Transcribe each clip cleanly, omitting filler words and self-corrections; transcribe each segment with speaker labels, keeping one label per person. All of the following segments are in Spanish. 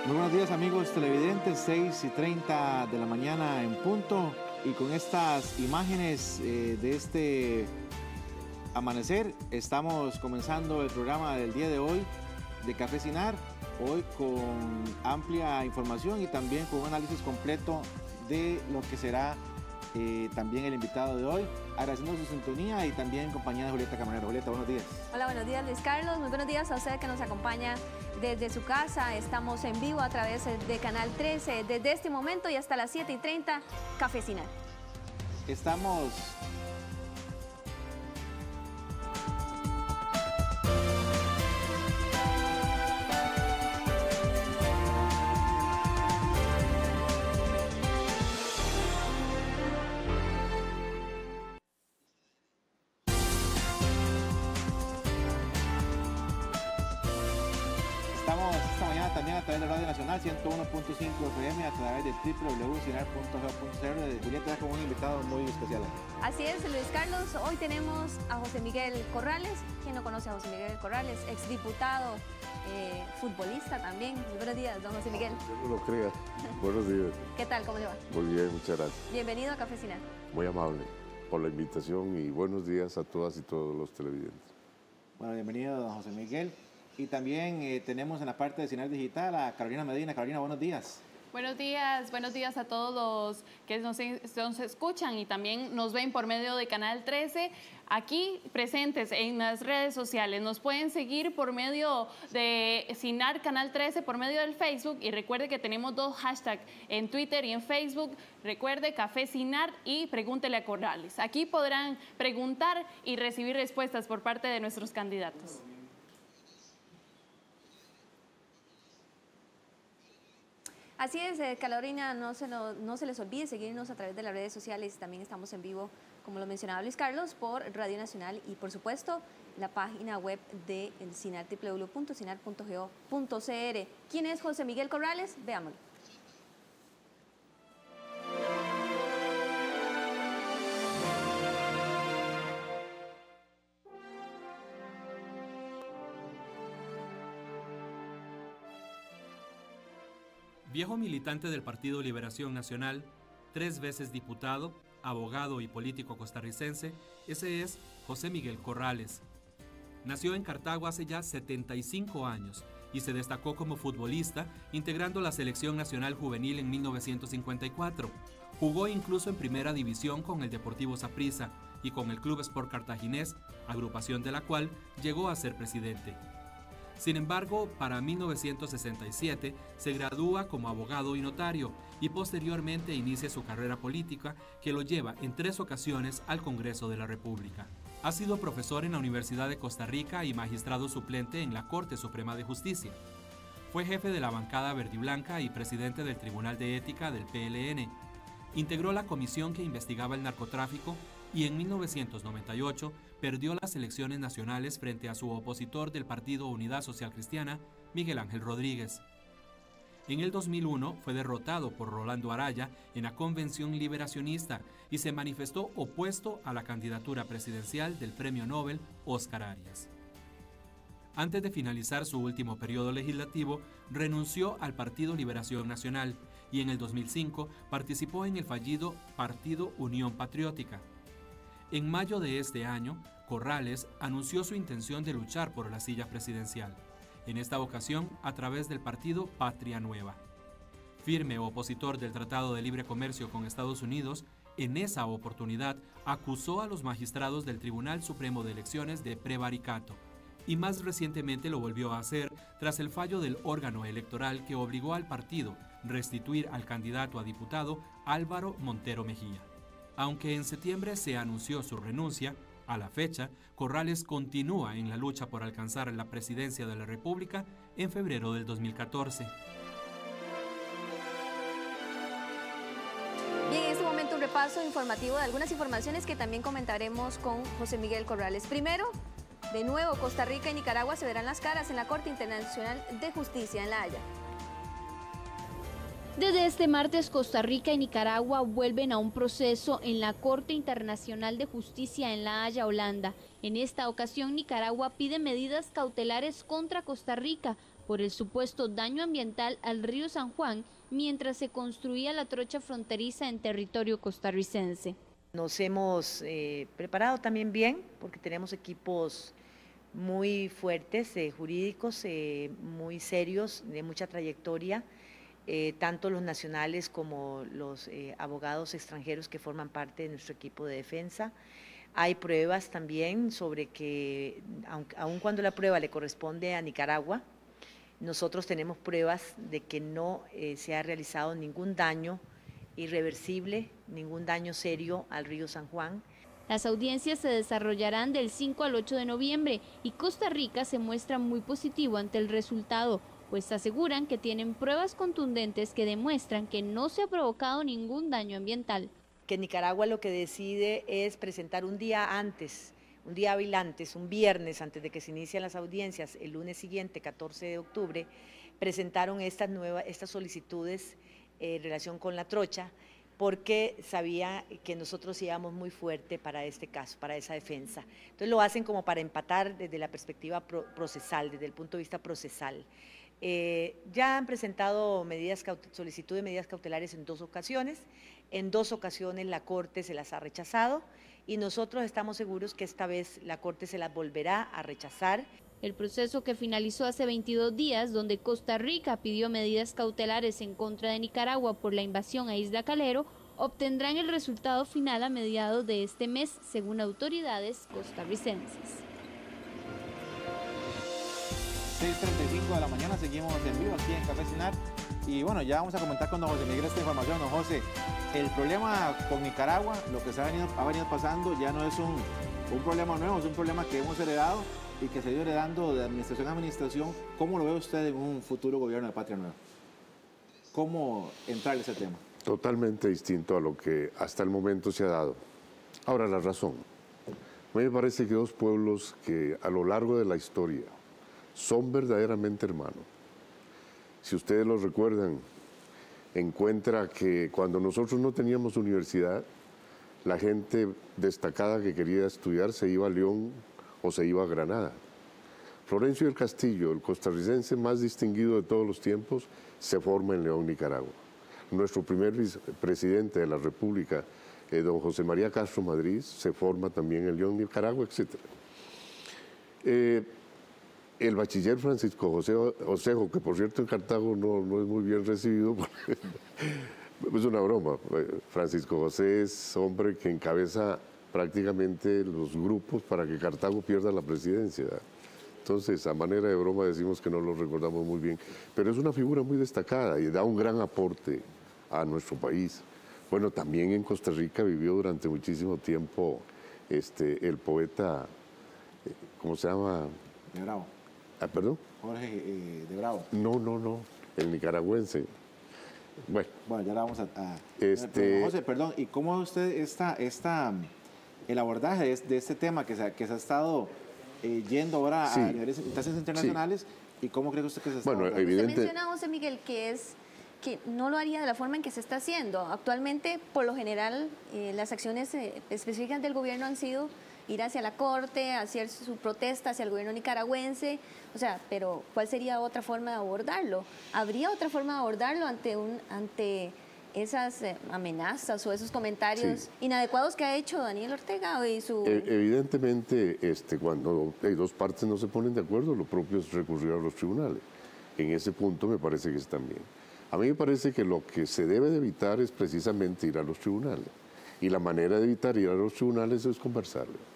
Speaker 1: Muy buenos días amigos televidentes, 6:30 de la mañana en punto, y con estas imágenes de este amanecer estamos comenzando el programa del día de hoy de Café Cinar, hoy con amplia información y también con un análisis completo de lo que será también el invitado de hoy, agradeciendo su sintonía y también en compañía de Julieta Camarero. Julieta, buenos días.
Speaker 2: Hola, buenos días Luis Carlos, muy buenos días a usted que nos acompaña desde su casa. Estamos en vivo a través de Canal 13 desde este momento y hasta las 7:30, Café Cinar.
Speaker 1: Estamos... esta mañana también a través de Radio Nacional 101.5 FM, a través de www.cinar.gov.cr. Julieta, con un invitado muy especial.
Speaker 2: Así es, Luis Carlos, hoy tenemos a José Miguel Corrales. ¿Quién no conoce a José Miguel Corrales? Exdiputado, futbolista también. Muy buenos días, don José Miguel.
Speaker 3: No lo crea. Buenos días.
Speaker 2: ¿Qué tal? ¿Cómo le va?
Speaker 3: Muy bien, muchas gracias.
Speaker 2: Bienvenido a Café Cinar.
Speaker 3: Muy amable por la invitación y buenos días a todas y todos los televidentes.
Speaker 1: Bueno, bienvenido, don José Miguel. Y también tenemos en la parte de Cinar Digital a Carolina Medina. Carolina, buenos días.
Speaker 4: Buenos días a todos los que nos escuchan y también nos ven por medio de Canal 13, aquí presentes en las redes sociales. Nos pueden seguir por medio de Cinar Canal 13, por medio del Facebook, y recuerde que tenemos 2 hashtags en Twitter y en Facebook. Recuerde, Café Cinar y Pregúntele a Corrales. Aquí podrán preguntar y recibir respuestas por parte de nuestros candidatos.
Speaker 2: Así es, Carolina, no se les olvide seguirnos a través de las redes sociales. También estamos en vivo, como lo mencionaba Luis Carlos, por Radio Nacional y, por supuesto, la página web de el Cinar, www.cinar.gov.cr. ¿Quién es José Miguel Corrales? Veámoslo.
Speaker 5: Viejo militante del Partido Liberación Nacional, 3 veces diputado, abogado y político costarricense, ese es José Miguel Corrales. Nació en Cartago hace ya 75 años y se destacó como futbolista, integrando la Selección Nacional Juvenil en 1954. Jugó incluso en Primera División con el Deportivo Saprissa y con el Club Sport Cartaginés, agrupación de la cual llegó a ser presidente. Sin embargo, para 1967 se gradúa como abogado y notario y posteriormente inicia su carrera política, que lo lleva en 3 ocasiones al Congreso de la República. Ha sido profesor en la Universidad de Costa Rica y magistrado suplente en la Corte Suprema de Justicia. Fue jefe de la bancada verdiblanca y presidente del Tribunal de Ética del PLN. Integró la comisión que investigaba el narcotráfico y en 1998 perdió las elecciones nacionales frente a su opositor del Partido Unidad Social Cristiana, Miguel Ángel Rodríguez. En el 2001 fue derrotado por Rolando Araya en la Convención Liberacionista y se manifestó opuesto a la candidatura presidencial del Premio Nobel Óscar Arias. Antes de finalizar su último periodo legislativo, renunció al Partido Liberación Nacional y en el 2005 participó en el fallido Partido Unión Patriótica. En mayo de este año, Corrales anunció su intención de luchar por la silla presidencial, en esta ocasión a través del partido Patria Nueva. Firme opositor del Tratado de Libre Comercio con Estados Unidos, en esa oportunidad acusó a los magistrados del Tribunal Supremo de Elecciones de prevaricato, y más recientemente lo volvió a hacer tras el fallo del órgano electoral que obligó al partido a restituir al candidato a diputado Álvaro Montero Mejía. Aunque en septiembre se anunció su renuncia, a la fecha, Corrales continúa en la lucha por alcanzar la presidencia de la República en febrero del 2014.
Speaker 2: Bien, este momento un repaso informativo de algunas informaciones que también comentaremos con José Miguel Corrales. Primero, de nuevo, Costa Rica y Nicaragua se verán las caras en la Corte Internacional de Justicia en La Haya.
Speaker 6: Desde este martes, Costa Rica y Nicaragua vuelven a un proceso en la Corte Internacional de Justicia en La Haya, Holanda. En esta ocasión, Nicaragua pide medidas cautelares contra Costa Rica por el supuesto daño ambiental al río San Juan mientras se construía la trocha fronteriza en territorio costarricense.
Speaker 7: Nos hemos preparado también bien porque tenemos equipos muy fuertes, jurídicos, muy serios, de mucha trayectoria. Tanto los nacionales como los abogados extranjeros que forman parte de nuestro equipo de defensa. Hay pruebas también sobre que, aun cuando la prueba le corresponde a Nicaragua, nosotros tenemos pruebas de que no se ha realizado ningún daño irreversible, ningún daño serio al río San Juan.
Speaker 6: Las audiencias se desarrollarán del 5 al 8 de noviembre y Costa Rica se muestra muy positivo ante el resultado, pues aseguran que tienen pruebas contundentes que demuestran que no se ha provocado ningún daño ambiental.
Speaker 7: Que Nicaragua lo que decide es presentar un día antes, un día hábil antes, un viernes antes de que se inician las audiencias, el lunes siguiente, 14 de octubre, presentaron estas solicitudes en relación con la trocha, porque sabía que nosotros íbamos muy fuerte para este caso, para esa defensa. Entonces lo hacen como para empatar desde la perspectiva procesal, desde el punto de vista procesal. Ya han presentado solicitud de medidas cautelares en 2 ocasiones. En 2 ocasiones la Corte se las ha rechazado y nosotros estamos seguros que esta vez la Corte se las volverá a rechazar.
Speaker 6: El proceso que finalizó hace 22 días, donde Costa Rica pidió medidas cautelares en contra de Nicaragua por la invasión a Isla Calero, obtendrán el resultado final a mediados de este mes, según autoridades costarricenses.
Speaker 1: 6:35 de la mañana, seguimos en vivo aquí en Café Cinar. Y bueno, ya vamos a comentar con don José Miguel esta información. Don José, el problema con Nicaragua, lo que ha venido pasando, ya no es un problema nuevo, es un problema que hemos heredado y que se ha ido heredando de administración a administración. ¿Cómo lo ve usted en un futuro gobierno de Patria Nueva? ¿Cómo entrar en ese tema?
Speaker 3: Totalmente distinto a lo que hasta el momento se ha dado. Ahora, la razón. A mí me parece que 2 pueblos que a lo largo de la historia son verdaderamente hermanos. Si ustedes lo recuerdan, encuentra que cuando nosotros no teníamos universidad, la gente destacada que quería estudiar se iba a León o se iba a Granada. Florencio del Castillo, el costarricense más distinguido de todos los tiempos, se forma en León, Nicaragua. Nuestro primer presidente de la República, don José María Castro Madrid, se forma también en León, Nicaragua, etc. El bachiller Francisco José Osejo, que por cierto en Cartago no es muy bien recibido, es una broma. Francisco José es hombre que encabeza prácticamente los grupos para que Cartago pierda la presidencia. Entonces, a manera de broma decimos que no lo recordamos muy bien, pero es una figura muy destacada y da un gran aporte a nuestro país. Bueno, también en Costa Rica vivió durante muchísimo tiempo el poeta, ¿cómo se llama?
Speaker 1: De Bravo.
Speaker 3: ¿Perdón?
Speaker 1: Jorge de Bravo.
Speaker 3: No, el nicaragüense. Bueno,
Speaker 1: ya la vamos a... Pero, José, perdón, ¿y cómo ve usted el abordaje de este tema que se ha estado yendo ahora a niveles internacionales? Sí. ¿Y cómo cree usted que se está abordando?
Speaker 2: Usted menciona, José Miguel, que no lo haría de la forma en que se está haciendo. Actualmente, por lo general, las acciones específicas del gobierno han sido ir hacia la Corte, hacer su protesta hacia el gobierno nicaragüense, pero ¿cuál sería otra forma de abordarlo? ¿Habría otra forma de abordarlo ante esas amenazas o esos comentarios inadecuados que ha hecho Daniel Ortega y su...
Speaker 3: Evidentemente, cuando hay 2 partes no se ponen de acuerdo, lo propio es recurrir a los tribunales. En ese punto me parece que están bien. A mí me parece que lo que se debe de evitar es precisamente ir a los tribunales. Y la manera de evitar ir a los tribunales es conversarlo.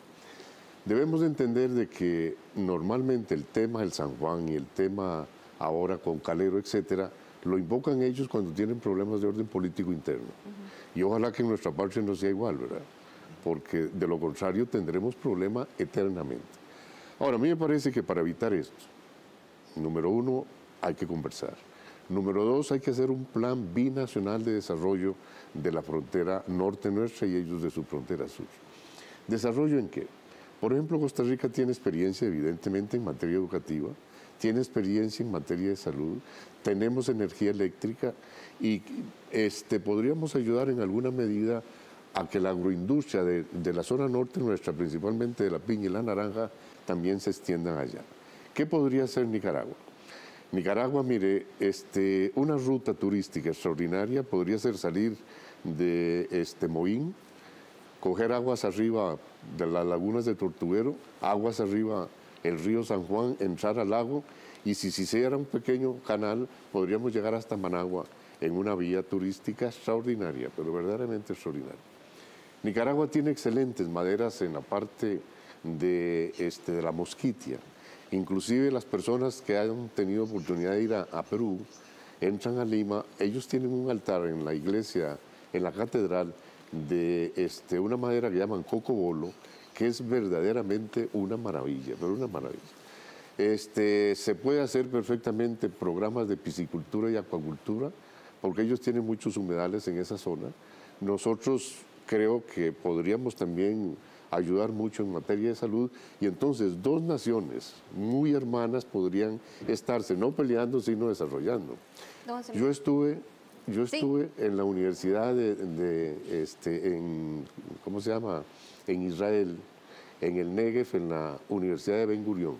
Speaker 3: Debemos entender de que normalmente el tema del San Juan y el tema ahora con Calero, etcétera, lo invocan ellos cuando tienen problemas de orden político interno. Y ojalá que en nuestra patria no sea igual, ¿verdad? Porque de lo contrario tendremos problemas eternamente. Ahora, a mí me parece que para evitar esto, número 1, hay que conversar. Número 2, hay que hacer un plan binacional de desarrollo de la frontera norte nuestra y ellos de su frontera sur. ¿Desarrollo en qué? Por ejemplo, Costa Rica tiene experiencia evidentemente en materia educativa, tiene experiencia en materia de salud, tenemos energía eléctrica y podríamos ayudar en alguna medida a que la agroindustria de la zona norte nuestra, principalmente de la piña y la naranja, también se extiendan allá. ¿Qué podría hacer Nicaragua? Nicaragua, mire, una ruta turística extraordinaria podría ser salir de Moín, coger aguas arriba de las lagunas de Tortuguero, aguas arriba el río San Juan, entrar al lago y si se hiciera un pequeño canal podríamos llegar hasta Managua en una vía turística extraordinaria, pero verdaderamente extraordinaria. Nicaragua tiene excelentes maderas en la parte de la Mosquitia. Inclusive las personas que han tenido oportunidad de ir a Perú, entran a Lima, ellos tienen un altar en la iglesia, en la catedral, de una madera que llaman cocobolo, que es verdaderamente una maravilla, pero una maravilla. Se puede hacer perfectamente programas de piscicultura y acuacultura, porque ellos tienen muchos humedales en esa zona. Nosotros creo que podríamos también ayudar mucho en materia de salud y entonces dos naciones muy hermanas podrían estarse no peleando sino desarrollando. Yo estuve en la universidad ¿cómo se llama? En Israel, en el Negev, en la Universidad de Ben Gurión.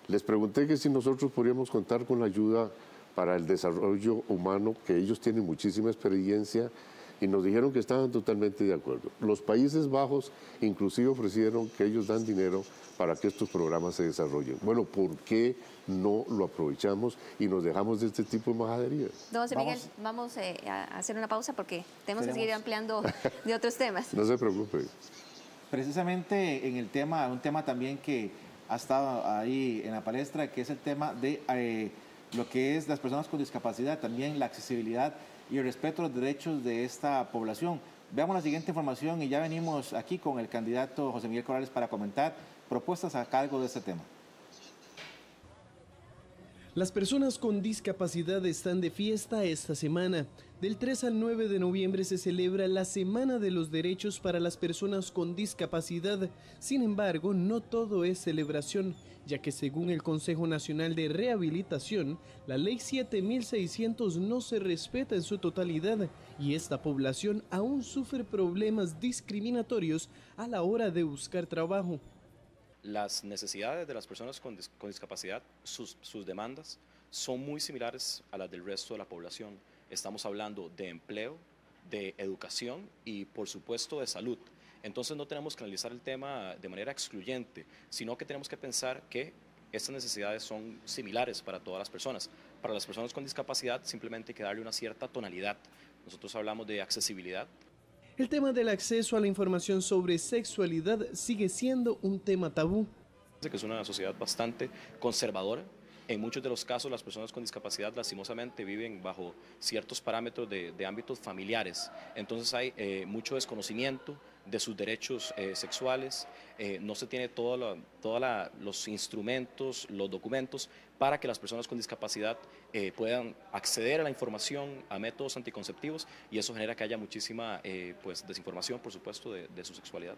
Speaker 3: Les pregunté que si nosotros podríamos contar con la ayuda para el desarrollo humano, que ellos tienen muchísima experiencia, y nos dijeron que estaban totalmente de acuerdo. Los Países Bajos inclusive ofrecieron que ellos dan dinero para que estos programas se desarrollen. Bueno, ¿por qué no lo aprovechamos y nos dejamos de este tipo de majaderías?
Speaker 2: Don José Miguel, vamos a hacer una pausa porque tenemos que seguir ampliando de otros temas.
Speaker 3: No se preocupe.
Speaker 1: Precisamente en el tema, un tema también que ha estado ahí en la palestra, que es el tema de lo que es las personas con discapacidad, también la accesibilidad y el respeto a los derechos de esta población. Veamos la siguiente información y ya venimos aquí con el candidato José Miguel Corrales para comentar propuestas a cargo de este tema.
Speaker 8: Las personas con discapacidad están de fiesta esta semana. Del 3 al 9 de noviembre se celebra la Semana de los Derechos para las Personas con Discapacidad. Sin embargo, no todo es celebración, ya que según el Consejo Nacional de Rehabilitación, la Ley 7600 no se respeta en su totalidad y esta población aún sufre problemas discriminatorios a la hora de buscar trabajo.
Speaker 9: Las necesidades de las personas con discapacidad, sus demandas, son muy similares a las del resto de la población. Estamos hablando de empleo, de educación y, por supuesto, de salud. Entonces no tenemos que analizar el tema de manera excluyente, sino que tenemos que pensar que estas necesidades son similares para todas las personas. Para las personas con discapacidad simplemente hay que darle una cierta tonalidad. Nosotros hablamos de accesibilidad.
Speaker 8: El tema del acceso a la información sobre sexualidad sigue siendo un tema tabú.
Speaker 9: Que es una sociedad bastante conservadora. En muchos de los casos las personas con discapacidad lastimosamente viven bajo ciertos parámetros de ámbitos familiares. Entonces hay mucho desconocimiento de sus derechos sexuales, no se tiene todos los instrumentos, los documentos para que las personas con discapacidad puedan acceder a la información, a métodos anticonceptivos y eso genera que haya muchísima desinformación, por supuesto, de su sexualidad.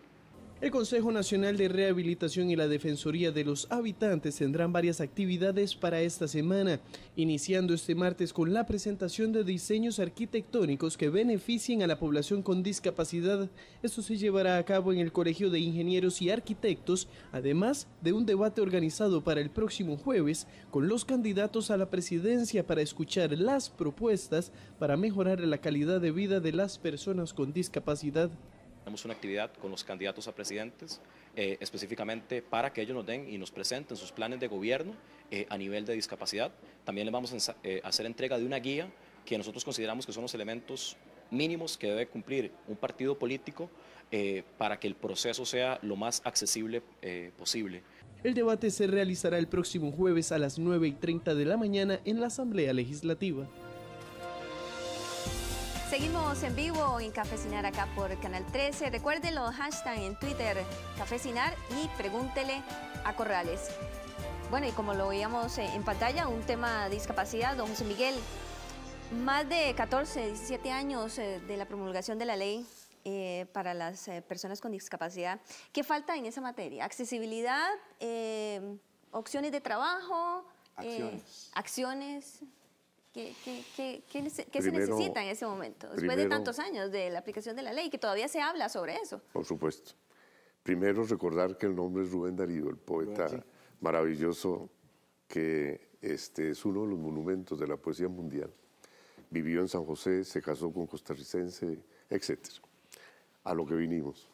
Speaker 8: El Consejo Nacional de Rehabilitación y la Defensoría de los Habitantes tendrán varias actividades para esta semana, iniciando este martes con la presentación de diseños arquitectónicos que beneficien a la población con discapacidad. Esto se llevará a cabo en el Colegio de Ingenieros y Arquitectos, además de un debate organizado para el próximo jueves con los candidatos a la presidencia para escuchar las propuestas para mejorar la calidad de vida de las personas con discapacidad.
Speaker 9: Tenemos una actividad con los candidatos a presidentes, específicamente para que ellos nos den y nos presenten sus planes de gobierno a nivel de discapacidad. También les vamos a hacer entrega de una guía que nosotros consideramos que son los elementos mínimos que debe cumplir un partido político para que el proceso sea lo más accesible posible.
Speaker 8: El debate se realizará el próximo jueves a las 9:30 de la mañana en la Asamblea Legislativa.
Speaker 2: Seguimos en vivo en Cafecinar acá por Canal 13. Recuerden los hashtags en Twitter, Cafecinar y pregúntele a Corrales. Bueno, y como lo veíamos en pantalla, un tema de discapacidad, don José Miguel, más de 14, 17 años de la promulgación de la ley para las personas con discapacidad. ¿Qué falta en esa materia? ¿Accesibilidad? ¿Opciones de trabajo? ¿Acciones? ¿Qué se necesita en ese momento? Después de tantos años de la aplicación de la ley, que todavía se habla sobre eso.
Speaker 3: Por supuesto. Primero, recordar que el nombre es Rubén Darío, el poeta maravilloso, que es uno de los monumentos de la poesía mundial. Vivió en San José, se casó con costarricense, etc. A lo que vinimos.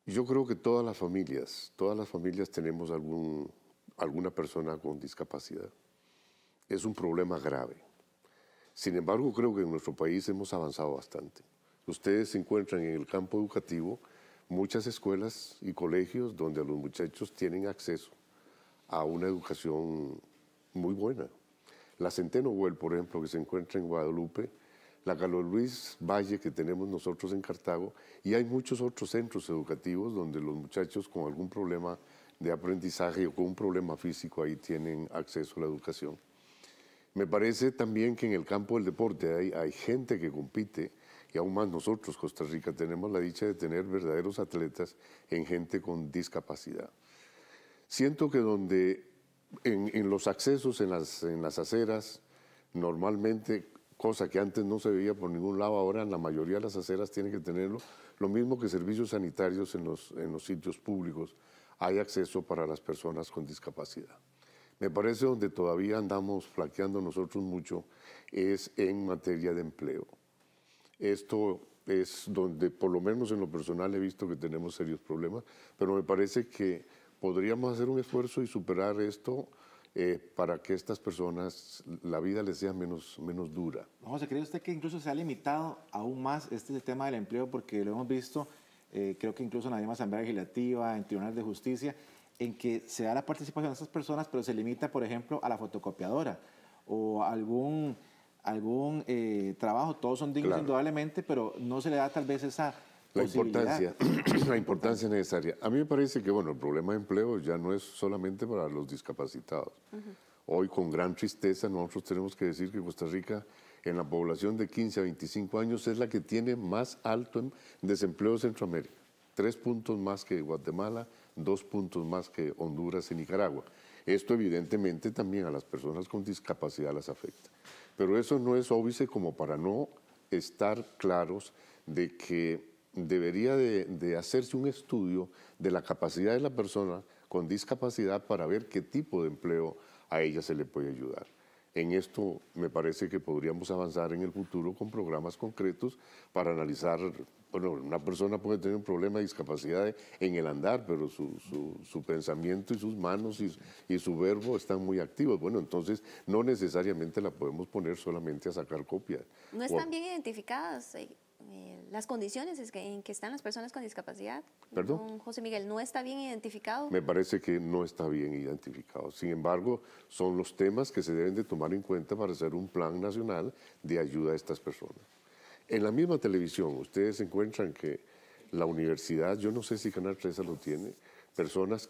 Speaker 3: Yo creo que todas las familias tenemos alguna persona con discapacidad. Es un problema grave. Sin embargo, creo que en nuestro país hemos avanzado bastante. Ustedes se encuentran en el campo educativo muchas escuelas y colegios donde los muchachos tienen acceso a una educación muy buena. La Centeno Well, por ejemplo, que se encuentra en Guadalupe, la Carlos Luis Valle que tenemos nosotros en Cartago, y hay muchos otros centros educativos donde los muchachos con algún problema de aprendizaje o con un problema físico ahí tienen acceso a la educación. Me parece también que en el campo del deporte hay gente que compite, y aún más nosotros, Costa Rica, tenemos la dicha de tener verdaderos atletas en gente con discapacidad. Siento que donde en los accesos en las aceras, normalmente, cosa que antes no se veía por ningún lado, ahora en la mayoría de las aceras tienen que tenerlo, lo mismo que servicios sanitarios en los sitios públicos, hay acceso para las personas con discapacidad. Me parece donde todavía andamos flaqueando nosotros mucho es en materia de empleo. Esto es donde, por lo menos en lo personal, he visto que tenemos serios problemas, pero me parece que podríamos hacer un esfuerzo y superar esto para que estas personas, la vida les sea menos dura.
Speaker 1: José, ¿cree usted que incluso se ha limitado aún más el tema del empleo? Porque lo hemos visto, creo que incluso en la misma Asamblea Legislativa, en tribunales de justicia, en que se da la participación de estas personas, pero se limita, por ejemplo, a la fotocopiadora o algún trabajo. Todos son dignos, claro, indudablemente, pero no se le da tal vez esa posibilidad.
Speaker 3: La importancia necesaria. A mí me parece que, bueno, el problema de empleo ya no es solamente para los discapacitados. Hoy, con gran tristeza, nosotros tenemos que decir que Costa Rica, en la población de 15 a 25 años, es la que tiene más alto en desempleo de Centroamérica. 3 puntos más que Guatemala, 2 puntos más que Honduras y Nicaragua. Esto evidentemente también a las personas con discapacidad las afecta. Pero eso no es óbice como para no estar claros de que debería de hacerse un estudio de la capacidad de la persona con discapacidad para ver qué tipo de empleo a ella se le puede ayudar. En esto me parece que podríamos avanzar en el futuro con programas concretos para analizar. Bueno, una persona puede tener un problema de discapacidad en el andar, pero su pensamiento y sus manos y su verbo están muy activos. Bueno, entonces no necesariamente la podemos poner solamente a sacar copias.
Speaker 2: ¿No están bien identificadas las condiciones en que están las personas con discapacidad?
Speaker 3: ¿Perdón?
Speaker 2: Don José Miguel, ¿no está bien identificado?
Speaker 3: Me parece que no está bien identificado. Sin embargo, son los temas que se deben de tomar en cuenta para hacer un plan nacional de ayuda a estas personas. En la misma televisión, ustedes encuentran que la universidad, yo no sé si Canal 13 lo tiene, personas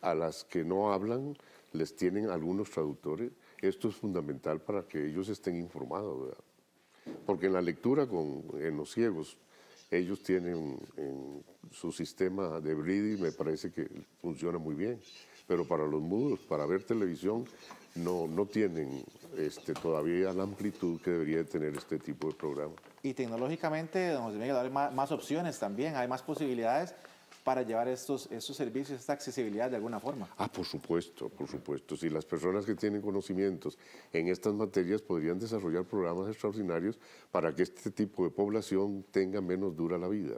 Speaker 3: a las que no hablan les tienen algunos traductores. Esto es fundamental para que ellos estén informados, ¿verdad? Porque en la lectura en los ciegos, ellos tienen su sistema de Brady, me parece que funciona muy bien, pero para los mudos, para ver televisión, no tienen todavía la amplitud que debería tener este tipo de programa.
Speaker 1: Y tecnológicamente, don José Miguel, hay más opciones también, hay más posibilidades para llevar estos servicios, esta accesibilidad de alguna forma.
Speaker 3: Por supuesto, por supuesto. Si las personas que tienen conocimientos en estas materias podrían desarrollar programas extraordinarios para que este tipo de población tenga menos dura la vida.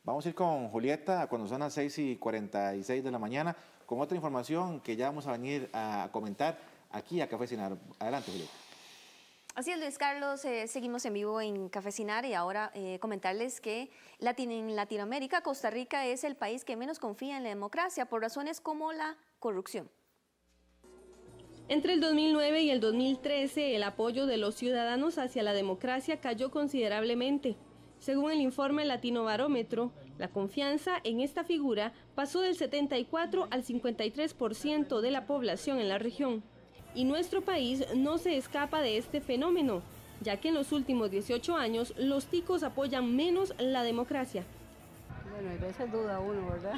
Speaker 1: Vamos a ir con Julieta cuando son las 6:46 de la mañana con otra información que ya vamos a venir a comentar aquí a Cafecinar. Adelante, Julieta.
Speaker 2: Así es, Luis Carlos, seguimos en vivo en Cafecinar y ahora comentarles que en Latinoamérica, Costa Rica es el país que menos confía en la democracia por razones como la corrupción.
Speaker 10: Entre el 2009 y el 2013, el apoyo de los ciudadanos hacia la democracia cayó considerablemente. Según el informe Latino Barómetro, la confianza en esta figura pasó del 74 al 53% de la población en la región. Y nuestro país no se escapa de este fenómeno, ya que en los últimos 18 años los ticos apoyan menos la democracia.
Speaker 11: Bueno, a veces duda uno, ¿verdad?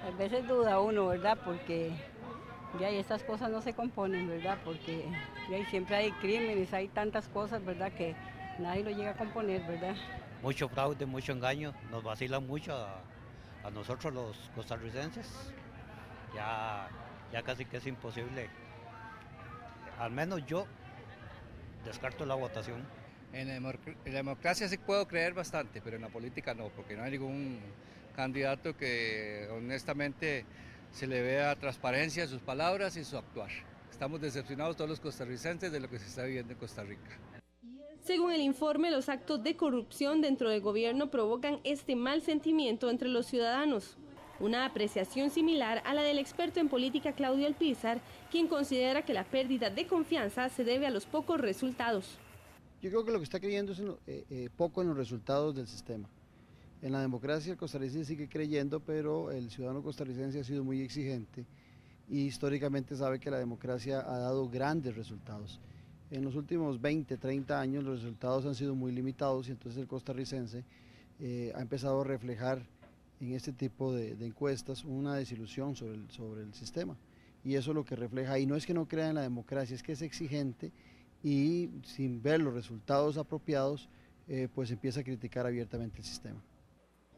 Speaker 11: A veces duda uno, ¿verdad? Porque ya estas cosas no se componen, ¿verdad? Porque ya siempre hay crímenes, hay tantas cosas, ¿verdad? Que nadie lo llega a componer, ¿verdad?
Speaker 12: Mucho fraude, mucho engaño, nos vacilan mucho a nosotros los costarricenses. Ya casi que es imposible. Al menos yo descarto la votación.
Speaker 13: En la democracia sí puedo creer bastante, pero en la política no, porque no hay ningún candidato que honestamente se le vea transparencia en sus palabras y su actuar. Estamos decepcionados todos los costarricenses de lo que se está viviendo en Costa Rica.
Speaker 10: Según el informe, los actos de corrupción dentro del gobierno provocan este mal sentimiento entre los ciudadanos. Una apreciación similar a la del experto en política Claudio Alpizar, quien considera que la pérdida de confianza se debe a los pocos resultados.
Speaker 14: Yo creo que lo que está creyendo es poco en los resultados del sistema. En la democracia el costarricense sigue creyendo, pero el ciudadano costarricense ha sido muy exigente y históricamente sabe que la democracia ha dado grandes resultados. En los últimos 20, 30 años los resultados han sido muy limitados y entonces el costarricense ha empezado a reflejar en este tipo de encuestas una desilusión sobre el sistema. Y eso es lo que refleja, y no es que no crea en la democracia, es que es exigente y sin ver los resultados apropiados, pues empieza a criticar abiertamente el sistema.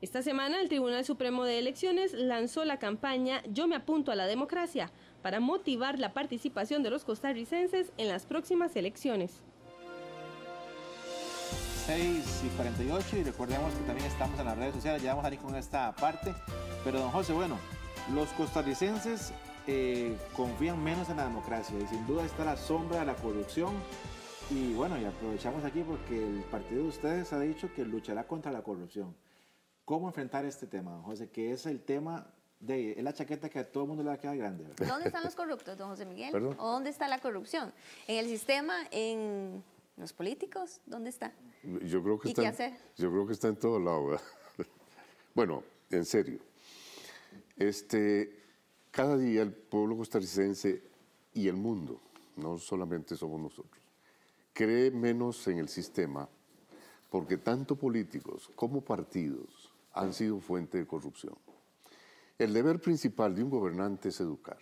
Speaker 10: Esta semana el Tribunal Supremo de Elecciones lanzó la campaña Yo me apunto a la democracia para motivar la participación de los costarricenses en las próximas elecciones.
Speaker 1: 6:48 y recordemos que también estamos en las redes sociales, ya vamos a ir con esta parte, pero don José, bueno, los costarricenses confían menos en la democracia y sin duda está la sombra de la corrupción y bueno, y aprovechamos aquí porque el partido de ustedes ha dicho que luchará contra la corrupción. ¿Cómo enfrentar este tema, don José? Que es el tema es la chaqueta que a todo el mundo le va a quedar grande, ¿verdad?
Speaker 2: ¿Dónde están los corruptos, don José Miguel?
Speaker 3: ¿Perdón?
Speaker 2: ¿O dónde está la corrupción? ¿En el sistema? ¿En los políticos? ¿Dónde está?
Speaker 3: Yo creo que
Speaker 2: ¿Y qué hacer?
Speaker 3: Yo creo que está en todos lados, ¿verdad? Bueno, en serio. Cada día el pueblo costarricense y el mundo, no solamente somos nosotros, cree menos en el sistema porque tanto políticos como partidos han sido fuente de corrupción. El deber principal de un gobernante es educar.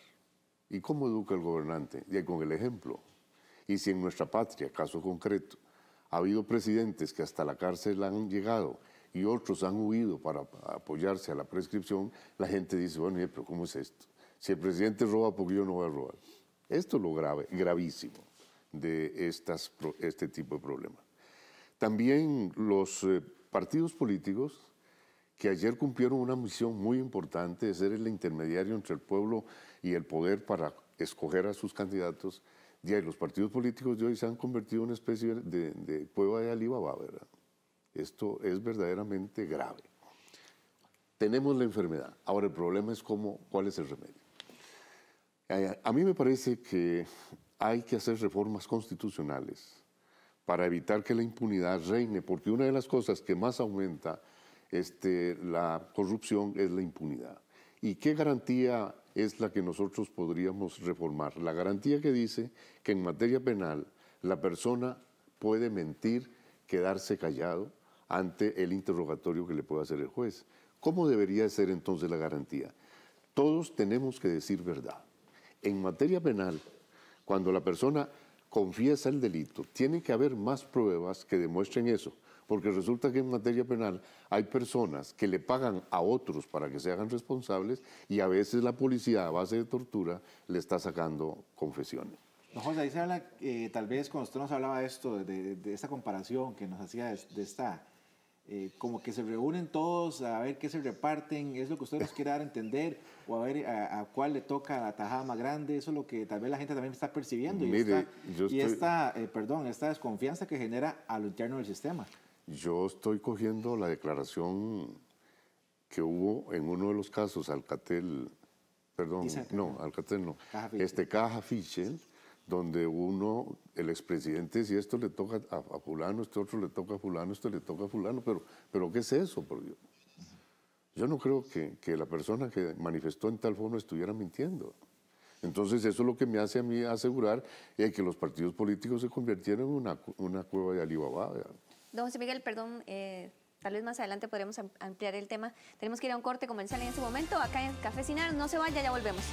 Speaker 3: ¿Y cómo educa el gobernante? Ya con el ejemplo. Y si en nuestra patria, caso concreto, ha habido presidentes que hasta la cárcel han llegado y otros han huido para apoyarse a la prescripción, la gente dice, bueno, pero ¿cómo es esto? Si el presidente roba, ¿por qué yo no voy a robar? Esto es lo gravísimo de este tipo de problemas. También los partidos políticos que ayer cumplieron una misión muy importante de ser el intermediario entre el pueblo y el poder para escoger a sus candidatos, y los partidos políticos de hoy se han convertido en una especie de cueva de Alibaba, ¿verdad? Esto es verdaderamente grave. Tenemos la enfermedad. Ahora el problema es cuál es el remedio. A mí me parece que hay que hacer reformas constitucionales para evitar que la impunidad reine, porque una de las cosas que más aumenta la corrupción es la impunidad. ¿Y qué garantía es la que nosotros podríamos reformar? La garantía que dice que en materia penal la persona puede mentir, quedarse callado ante el interrogatorio que le pueda hacer el juez. ¿Cómo debería ser entonces la garantía? Todos tenemos que decir verdad. En materia penal, cuando la persona confiesa el delito, tiene que haber más pruebas que demuestren eso, porque resulta que en materia penal hay personas que le pagan a otros para que se hagan responsables y a veces la policía a base de tortura le está sacando confesiones.
Speaker 1: Don José, ahí se habla, tal vez cuando usted nos hablaba de esto, de esta comparación que nos hacía de esta, como que se reúnen todos a ver qué se reparten, ¿es lo que usted nos quiere dar a entender? O a ver a cuál le toca la tajada más grande, eso es lo que tal vez la gente también está percibiendo.
Speaker 3: Mire,
Speaker 1: esta desconfianza que genera a lo interno del sistema.
Speaker 3: Yo estoy cogiendo la declaración que hubo en uno de los casos, Alcatel, perdón, no, Alcatel no, Caja Fischel, donde el expresidente, si esto le toca a fulano, este otro le toca a fulano, esto le toca a fulano, pero ¿qué es eso, por Dios? Yo no creo que la persona que manifestó en tal forma estuviera mintiendo. Entonces eso es lo que me hace a mí asegurar que los partidos políticos se convirtieron en una cueva de Alibaba.
Speaker 2: Don José Miguel, perdón, tal vez más adelante podremos ampliar el tema. Tenemos que ir a un corte comercial en este momento, acá en Café Cinar. No se vaya, ya volvemos.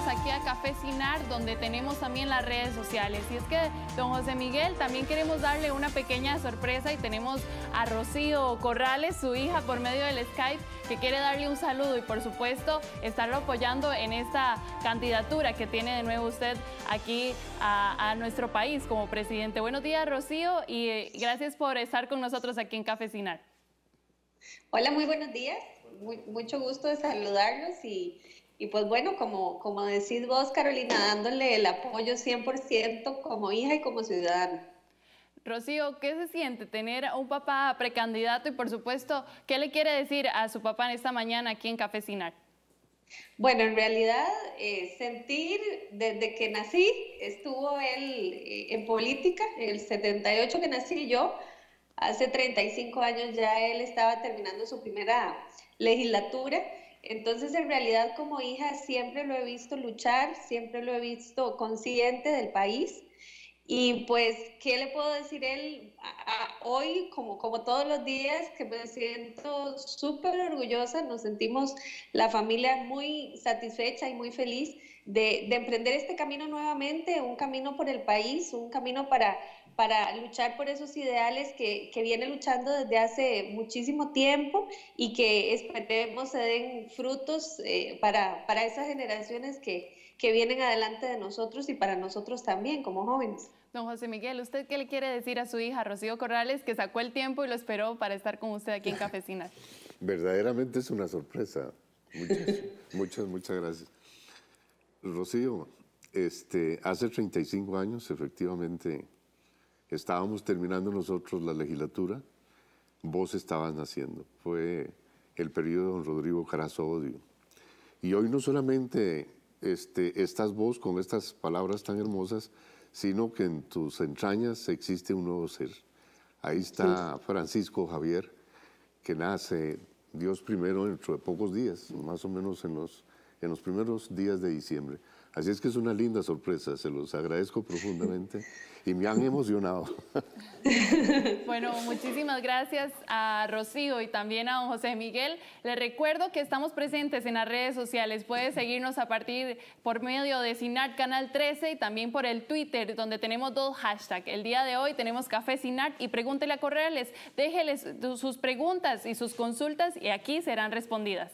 Speaker 4: Aquí a Café Cinar, donde tenemos también las redes sociales. Y es que, don José Miguel, también queremos darle una pequeña sorpresa y tenemos a Rocío Corrales, su hija, por medio del Skype, que quiere darle un saludo y, por supuesto, estarlo apoyando en esta candidatura que tiene de nuevo usted aquí a nuestro país como presidente. Buenos días, Rocío, y gracias por estar con nosotros aquí en Café Cinar.
Speaker 15: Hola, muy buenos días. Mucho gusto de saludarlos y pues bueno, como decís vos, Carolina, dándole el apoyo 100% como hija y como ciudadana.
Speaker 4: Rocío, ¿qué se siente tener a un papá precandidato y, por supuesto, qué le quiere decir a su papá en esta mañana aquí en Café Cinar?
Speaker 15: Bueno, en realidad, sentir desde que nací, estuvo él en política, en el 78 que nací yo, hace 35 años ya él estaba terminando su primera legislatura. Entonces, en realidad, como hija, siempre lo he visto luchar, siempre lo he visto consciente del país. Y pues, ¿qué le puedo decir él hoy, como todos los días, que me siento súper orgullosa? Nos sentimos la familia muy satisfecha y muy feliz de emprender este camino nuevamente, un camino por el país, un camino para para luchar por esos ideales que viene luchando desde hace muchísimo tiempo y que esperemos se den frutos para esas generaciones que vienen adelante de nosotros y para nosotros también como jóvenes.
Speaker 4: Don José Miguel, ¿usted qué le quiere decir a su hija Rocío Corrales, que sacó el tiempo y lo esperó para estar con usted aquí en Cafecinar?
Speaker 3: Verdaderamente es una sorpresa. Muchas gracias. Rocío, hace 35 años, efectivamente, estábamos terminando nosotros la legislatura, vos estabas naciendo. Fue el periodo de don Rodrigo Carazo Odio. Y hoy no solamente estás vos con estas palabras tan hermosas, sino que en tus entrañas existe un nuevo ser. Ahí está Francisco Javier, que nace, Dios primero, dentro de pocos días, más o menos en los primeros días de diciembre. Así es que es una linda sorpresa, se los agradezco profundamente y me han emocionado.
Speaker 4: Bueno, muchísimas gracias a Rocío y también a don José Miguel. Les recuerdo que estamos presentes en las redes sociales. Puede seguirnos a partir por medio de CINART Canal 13 y también por el Twitter, donde tenemos 2 hashtags. El día de hoy tenemos Café CINART y Pregúntele a Corrales. Déjeles sus preguntas y sus consultas y aquí serán respondidas.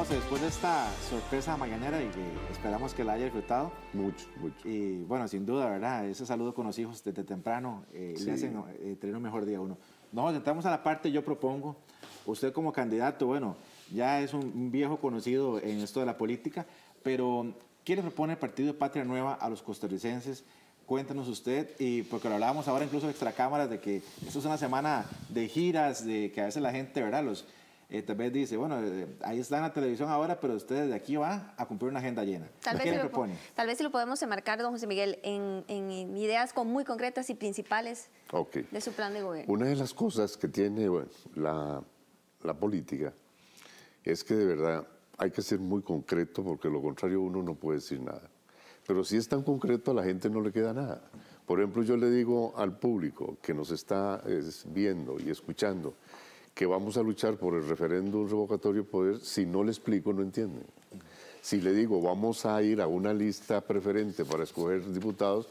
Speaker 1: Después de esta sorpresa mañanera y que esperamos que la haya disfrutado.
Speaker 3: Mucho.
Speaker 1: Y bueno, sin duda, ¿verdad? Ese saludo con los hijos desde temprano le hacen tener un mejor día a uno. Nos entramos a la parte, yo propongo, usted como candidato, bueno, ya es un viejo conocido en esto de la política, pero ¿qué le propone el Partido de Patria Nueva a los costarricenses? Cuéntanos usted, y porque lo hablábamos ahora incluso de extracámaras, de que esto es una semana de giras, de que a veces la gente, ¿verdad? Tal vez dice, bueno, ahí está en la televisión ahora, pero usted desde aquí va a cumplir una agenda llena. ¿Qué le propone? Tal
Speaker 2: vez si lo podemos enmarcar, don José Miguel, en ideas muy concretas y principales de su plan de gobierno.
Speaker 3: Una de las cosas que tiene la política es que de verdad hay que ser muy concreto, porque lo contrario uno no puede decir nada. Pero si es tan concreto, a la gente no le queda nada. Por ejemplo, yo le digo al público que nos está viendo y escuchando que vamos a luchar por el referéndum revocatorio de poder. Si no le explico, no entienden. Si le digo, vamos a ir a una lista preferente para escoger diputados,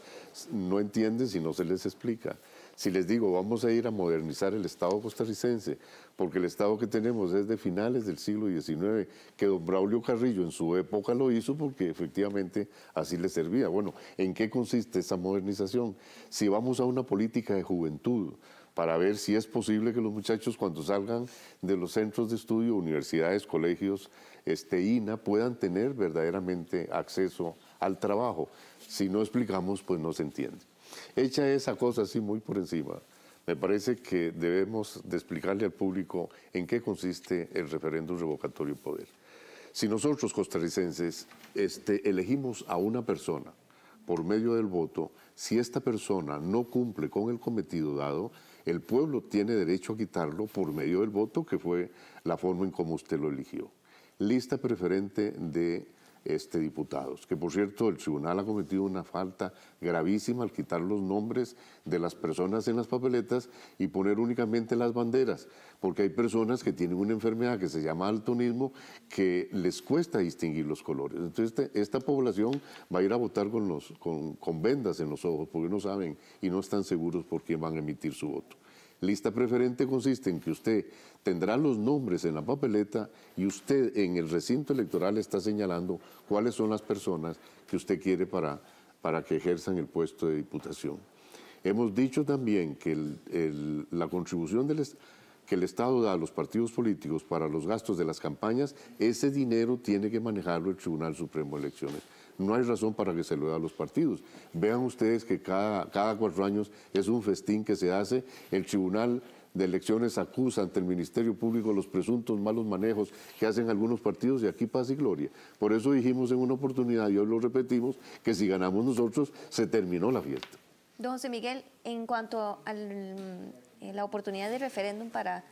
Speaker 3: no entienden si no se les explica. Si les digo, vamos a ir a modernizar el Estado costarricense, porque el Estado que tenemos es de finales del siglo XIX, que don Braulio Carrillo en su época lo hizo porque efectivamente así le servía. Bueno, ¿en qué consiste esa modernización? Si vamos a una política de juventud, para ver si es posible que los muchachos cuando salgan de los centros de estudio, universidades, colegios, INA, puedan tener verdaderamente acceso al trabajo. Si no explicamos, pues no se entiende. Hecha esa cosa así muy por encima, me parece que debemos de explicarle al público en qué consiste el referéndum revocatorio de poder. Si nosotros costarricenses elegimos a una persona por medio del voto, si esta persona no cumple con el cometido dado, el pueblo tiene derecho a quitarlo por medio del voto, que fue la forma en cómo usted lo eligió. Lista preferente de diputados, que por cierto el tribunal ha cometido una falta gravísima al quitar los nombres de las personas en las papeletas y poner únicamente las banderas, porque hay personas que tienen una enfermedad que se llama daltonismo que les cuesta distinguir los colores. Entonces esta población va a ir a votar con vendas en los ojos porque no saben y no están seguros por quién van a emitir su voto. Lista preferente consiste en que usted tendrá los nombres en la papeleta y usted en el recinto electoral está señalando cuáles son las personas que usted quiere para que ejerzan el puesto de diputación. Hemos dicho también que la contribución que el Estado da a los partidos políticos para los gastos de las campañas, ese dinero tiene que manejarlo el Tribunal Supremo de Elecciones. No hay razón para que se lo dé a los partidos. Vean ustedes que cada 4 años es un festín que se hace. El Tribunal de Elecciones acusa ante el Ministerio Público los presuntos malos manejos que hacen algunos partidos y aquí paz y gloria. Por eso dijimos en una oportunidad, y hoy lo repetimos, que si ganamos nosotros, se terminó la fiesta.
Speaker 2: Don José Miguel, en cuanto a la oportunidad de referéndum para...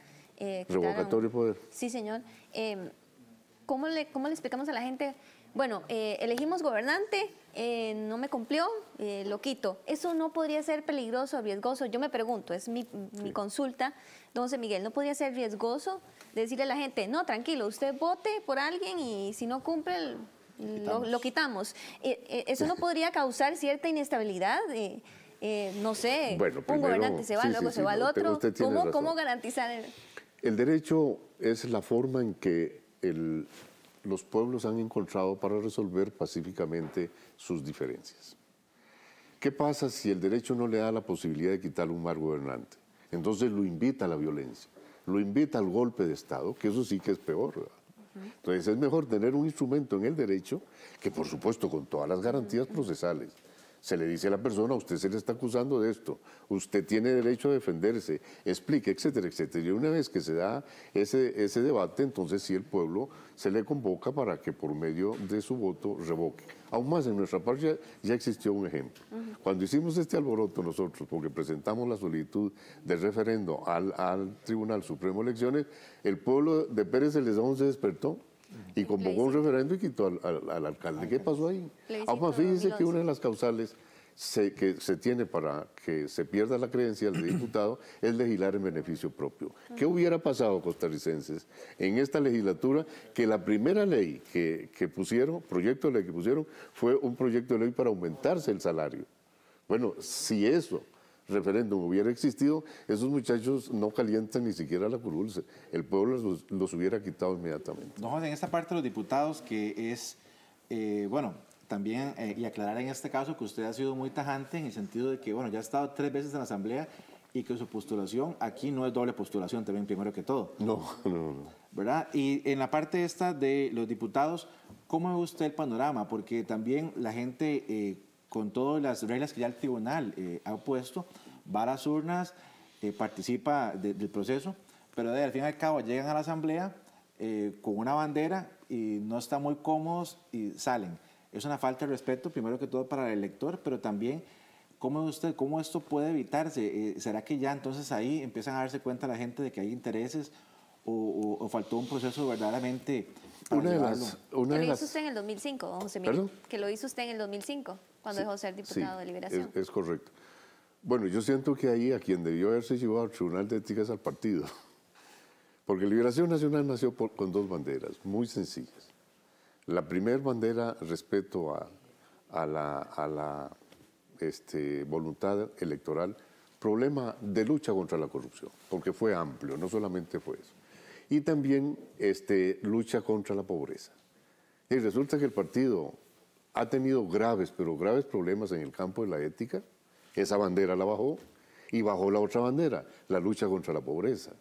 Speaker 3: revocatorio de poder.
Speaker 2: Sí, señor. ¿Cómo le explicamos a la gente bueno, elegimos gobernante, no me cumplió, lo quito. ¿Eso no podría ser peligroso, riesgoso? Yo me pregunto, es mi consulta, don José Miguel, ¿no podría ser riesgoso decirle a la gente, no, tranquilo, usted vote por alguien y si no cumple, lo quitamos? ¿Eso no podría causar cierta inestabilidad? No sé,
Speaker 3: bueno,
Speaker 2: un gobernante se va, luego se va el otro. ¿Cómo garantizar?
Speaker 3: El derecho es la forma en que los pueblos han encontrado para resolver pacíficamente sus diferencias. ¿Qué pasa si el derecho no le da la posibilidad de quitar un mal gobernante? Entonces lo invita a la violencia, lo invita al golpe de Estado, que eso sí que es peor, ¿verdad? Entonces es mejor tener un instrumento en el derecho que, por supuesto, con todas las garantías procesales. Se le dice a la persona, usted se le está acusando de esto, usted tiene derecho a defenderse, explique, etcétera, etcétera. Y una vez que se da ese debate, entonces sí el pueblo se le convoca para que por medio de su voto revoque. Aún más, en nuestra parte ya existió un ejemplo. Cuando hicimos este alboroto nosotros, porque presentamos la solicitud de referendo al Tribunal Supremo de Elecciones, el pueblo de Pérez Celedón se despertó y convocó un referendo y quitó al alcalde. ¿Qué pasó ahí? Ahora, fíjense que una de las causales que se tiene para que se pierda la credencial de diputado es legislar en beneficio propio. ¿Qué hubiera pasado, costarricenses, en esta legislatura? Que la primera ley que pusieron, proyecto de ley que pusieron, fue un proyecto de ley para aumentarse el salario. Bueno, si eso referéndum hubiera existido, esos muchachos no calientan ni siquiera la curul, el pueblo los hubiera quitado inmediatamente.
Speaker 1: No, en esta parte de los diputados, que es, bueno, también, y aclarar en este caso que usted ha sido muy tajante en el sentido de que, bueno, ya ha estado 3 veces en la Asamblea y que su postulación aquí no es doble postulación también, primero que todo.
Speaker 3: No.
Speaker 1: ¿Verdad? Y en la parte esta de los diputados, ¿cómo ve usted el panorama? Porque también la gente, con todas las reglas que ya el tribunal ha puesto, va a las urnas, participa del proceso, pero al fin y al cabo llegan a la Asamblea con una bandera y no están muy cómodos y salen. Es una falta de respeto, primero que todo para el elector, pero también, ¿cómo ve usted, cómo esto puede evitarse? ¿Será que ya entonces ahí empiezan a darse cuenta la gente de que hay intereses o faltó un proceso verdaderamente para llevarlo?
Speaker 2: Que lo hizo usted en el 2005, don José Miguel. Que lo hizo usted en el 2005, cuando dejó de ser diputado de Liberación.
Speaker 3: Es correcto. Bueno, yo siento que ahí a quien debió haberse llevado al Tribunal de Ética es al partido. Porque Liberación Nacional nació con 2 banderas muy sencillas. La primera bandera, respeto a la voluntad electoral, problema de lucha contra la corrupción, porque fue amplio, no solamente fue eso. Y también lucha contra la pobreza. Y resulta que el partido ha tenido graves, pero graves problemas en el campo de la ética. Esa bandera la bajó y bajó la otra bandera, la lucha contra la pobreza.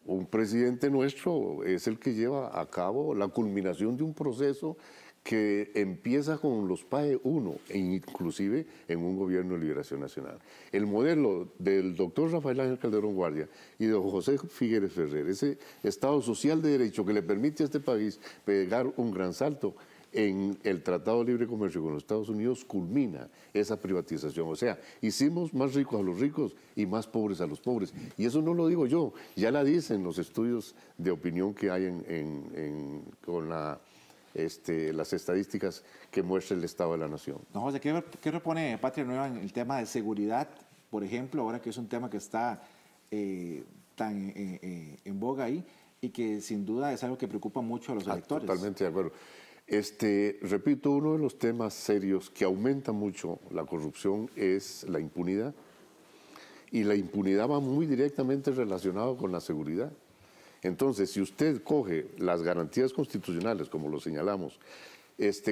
Speaker 3: Un presidente nuestro es el que lleva a cabo la culminación de un proceso que empieza con los PAE 1, e inclusive en un gobierno de liberación nacional. El modelo del doctor Rafael Ángel Calderón Guardia y de José Figueres Ferrer, ese Estado social de derecho que le permite a este país pegar un gran salto en el Tratado de Libre Comercio con los Estados Unidos, culmina esa privatización. O sea, hicimos más ricos a los ricos y más pobres a los pobres. Y eso no lo digo yo, ya la dicen los estudios de opinión que hay con las estadísticas que muestra el Estado de la Nación.
Speaker 1: Don José, ¿qué propone Patria Nueva en el tema de seguridad, por ejemplo, ahora que es un tema que está tan en boga ahí y que sin duda es algo que preocupa mucho a los electores?
Speaker 3: Totalmente de acuerdo. Repito, uno de los temas serios que aumenta mucho la corrupción es la impunidad. Y la impunidad va muy directamente relacionada con la seguridad. Entonces, si usted coge las garantías constitucionales, como lo señalamos,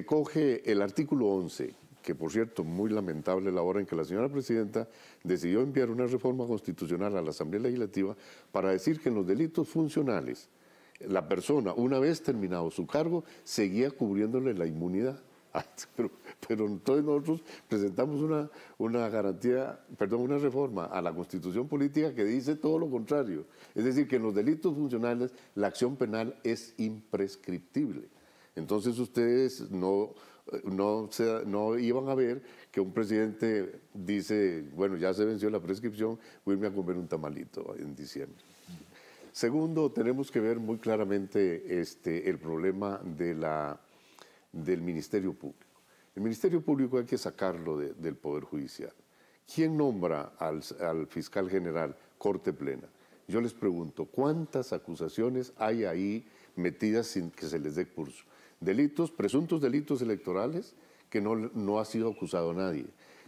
Speaker 3: coge el artículo 11, que por cierto, muy lamentable la hora en que la señora presidenta decidió enviar una reforma constitucional a la Asamblea Legislativa para decir que en los delitos funcionales, la persona, una vez terminado su cargo, seguía cubriéndole la inmunidad. Pero entonces nosotros presentamos una reforma a la Constitución Política que dice todo lo contrario. Es decir, que en los delitos funcionales la acción penal es imprescriptible. Entonces ustedes no iban a ver que un presidente dice, bueno, ya se venció la prescripción, voy a irme a comer un tamalito en diciembre. Segundo, tenemos que ver muy claramente el problema de del Ministerio Público. El Ministerio Público hay que sacarlo del Poder Judicial. ¿Quién nombra al fiscal general? Corte Plena. Yo les pregunto, ¿cuántas acusaciones hay ahí metidas sin que se les dé curso? Delitos, presuntos delitos electorales que no ha sido acusado nadie.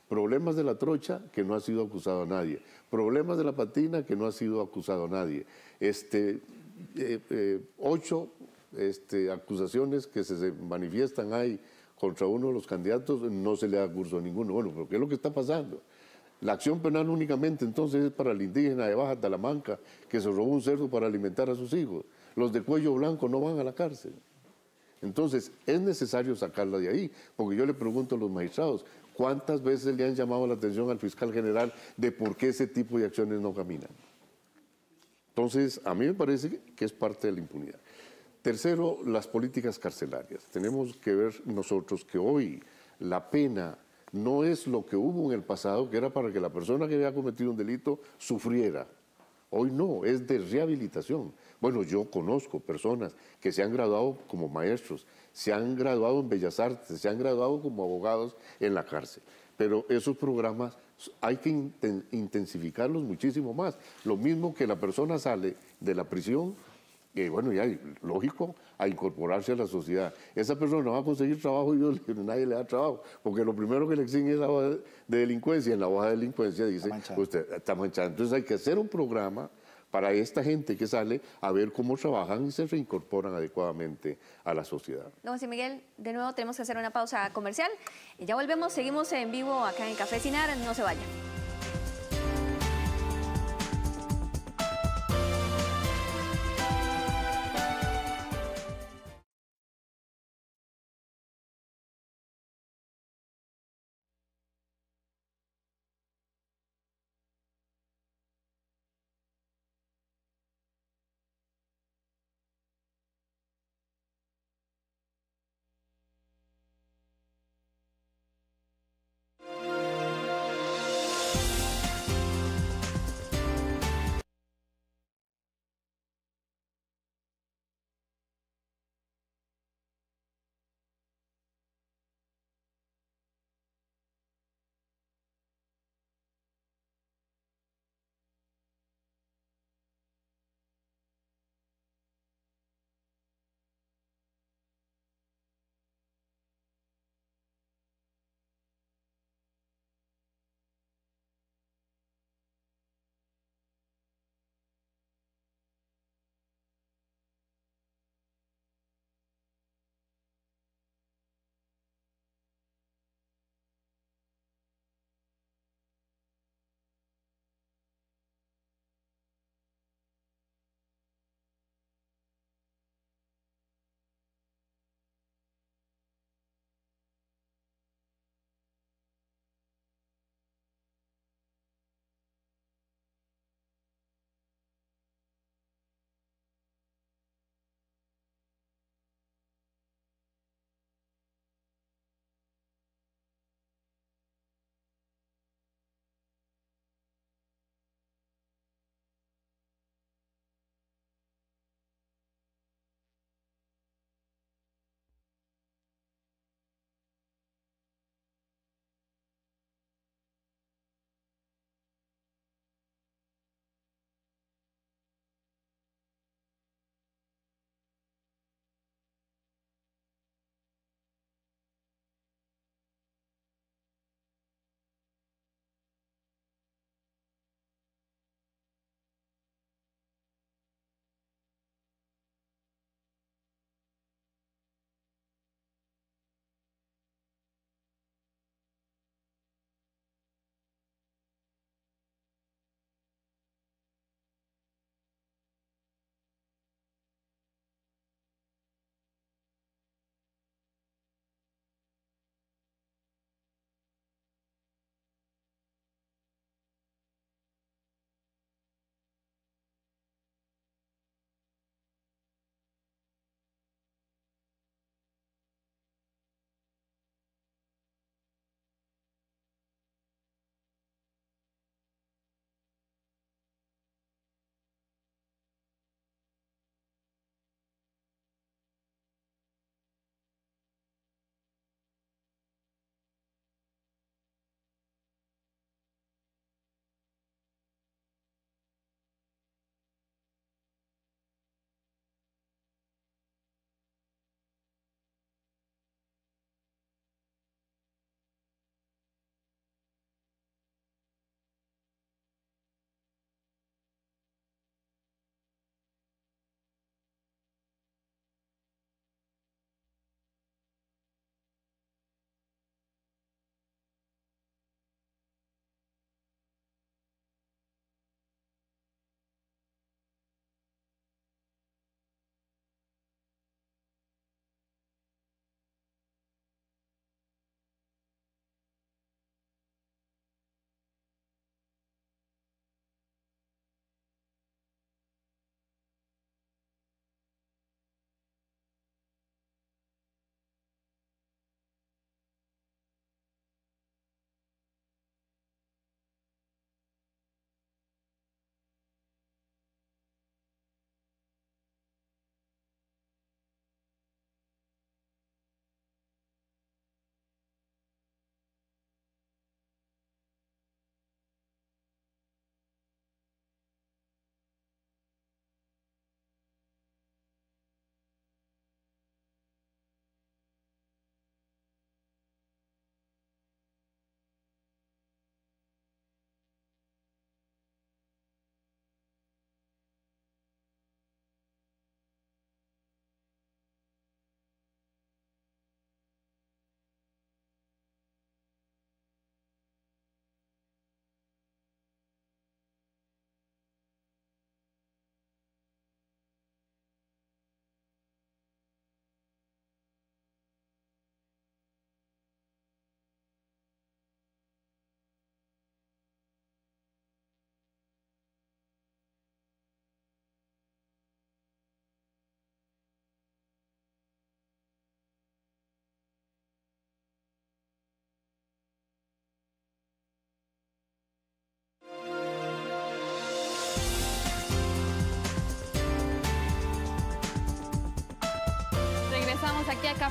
Speaker 3: Problemas de la trocha que no ha sido acusado nadie. Problemas de la patina que no ha sido acusado nadie. 8 acusaciones que se manifiestan ahí contra uno de los candidatos, no se le da curso a ninguno. Bueno, pero ¿qué es lo que está pasando? La acción penal únicamente entonces es para el indígena de Baja Talamanca que se robó un cerdo para alimentar a sus hijos. Los de cuello blanco no van a la cárcel. Entonces es necesario sacarla de ahí, porque yo le pregunto a los magistrados, ¿cuántas veces le han llamado la atención al fiscal general de por qué ese tipo de acciones no caminan? Entonces, a mí me parece que es parte de la impunidad. Tercero, las políticas carcelarias. Tenemos que ver nosotros que hoy la pena no es lo que hubo en el pasado, que era para que la persona que había cometido un delito sufriera. Hoy no, es de rehabilitación. Bueno, yo conozco personas que se han graduado como maestros, se han graduado en Bellas Artes, se han graduado como abogados en la cárcel. Pero esos programas hay que intensificarlos muchísimo más. Lo mismo que la persona sale de la prisión, bueno, ya lógico, a incorporarse a la sociedad. Esa persona va a conseguir trabajo y nadie le da trabajo, porque lo primero que le exigen es la hoja de delincuencia, y en la hoja de delincuencia dice, usted está manchado. Entonces hay que hacer un programa para esta gente que sale a ver cómo trabajan y se reincorporan adecuadamente a la sociedad.
Speaker 2: Don José Miguel, de nuevo tenemos que hacer una pausa comercial. Y ya volvemos, seguimos en vivo acá en Café Cinar, no se vayan.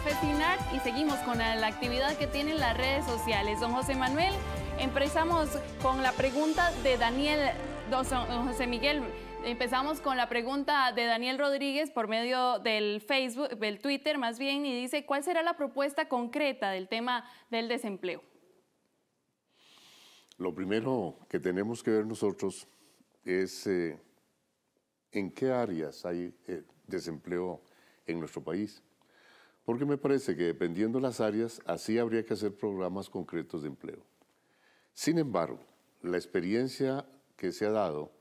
Speaker 4: Cafecinar y seguimos con la actividad que tienen las redes sociales. Don José Manuel, empezamos con la pregunta de Daniel, don José Miguel, empezamos con la pregunta de Daniel Rodríguez por medio del Facebook, del Twitter más bien, y dice, ¿cuál será la propuesta concreta del tema del desempleo?
Speaker 3: Lo primero que tenemos que ver nosotros es en qué áreas hay desempleo en nuestro país. Porque me parece que dependiendo de las áreas, así habría que hacer programas concretos de empleo. Sin embargo, la experiencia que se ha dado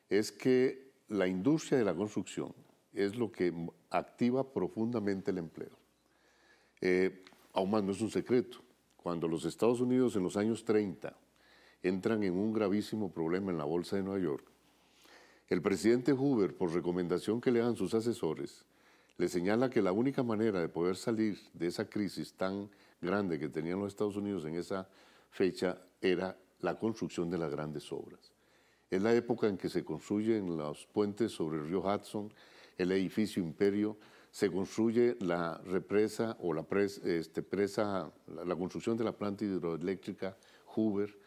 Speaker 3: es que la industria de la construcción es lo que activa profundamente el empleo. Aún más no es un secreto. Cuando los Estados Unidos en los años 30 entran en un gravísimo problema en la Bolsa de Nueva York, el presidente Hoover, por recomendación que le dan sus asesores, le señala que la única manera de poder salir de esa crisis tan grande que tenían los Estados Unidos en esa fecha era la construcción de las grandes obras. Es la época en que se construyen los puentes sobre el río Hudson, el edificio Imperio, se construye la represa o la construcción de la planta hidroeléctrica Hoover.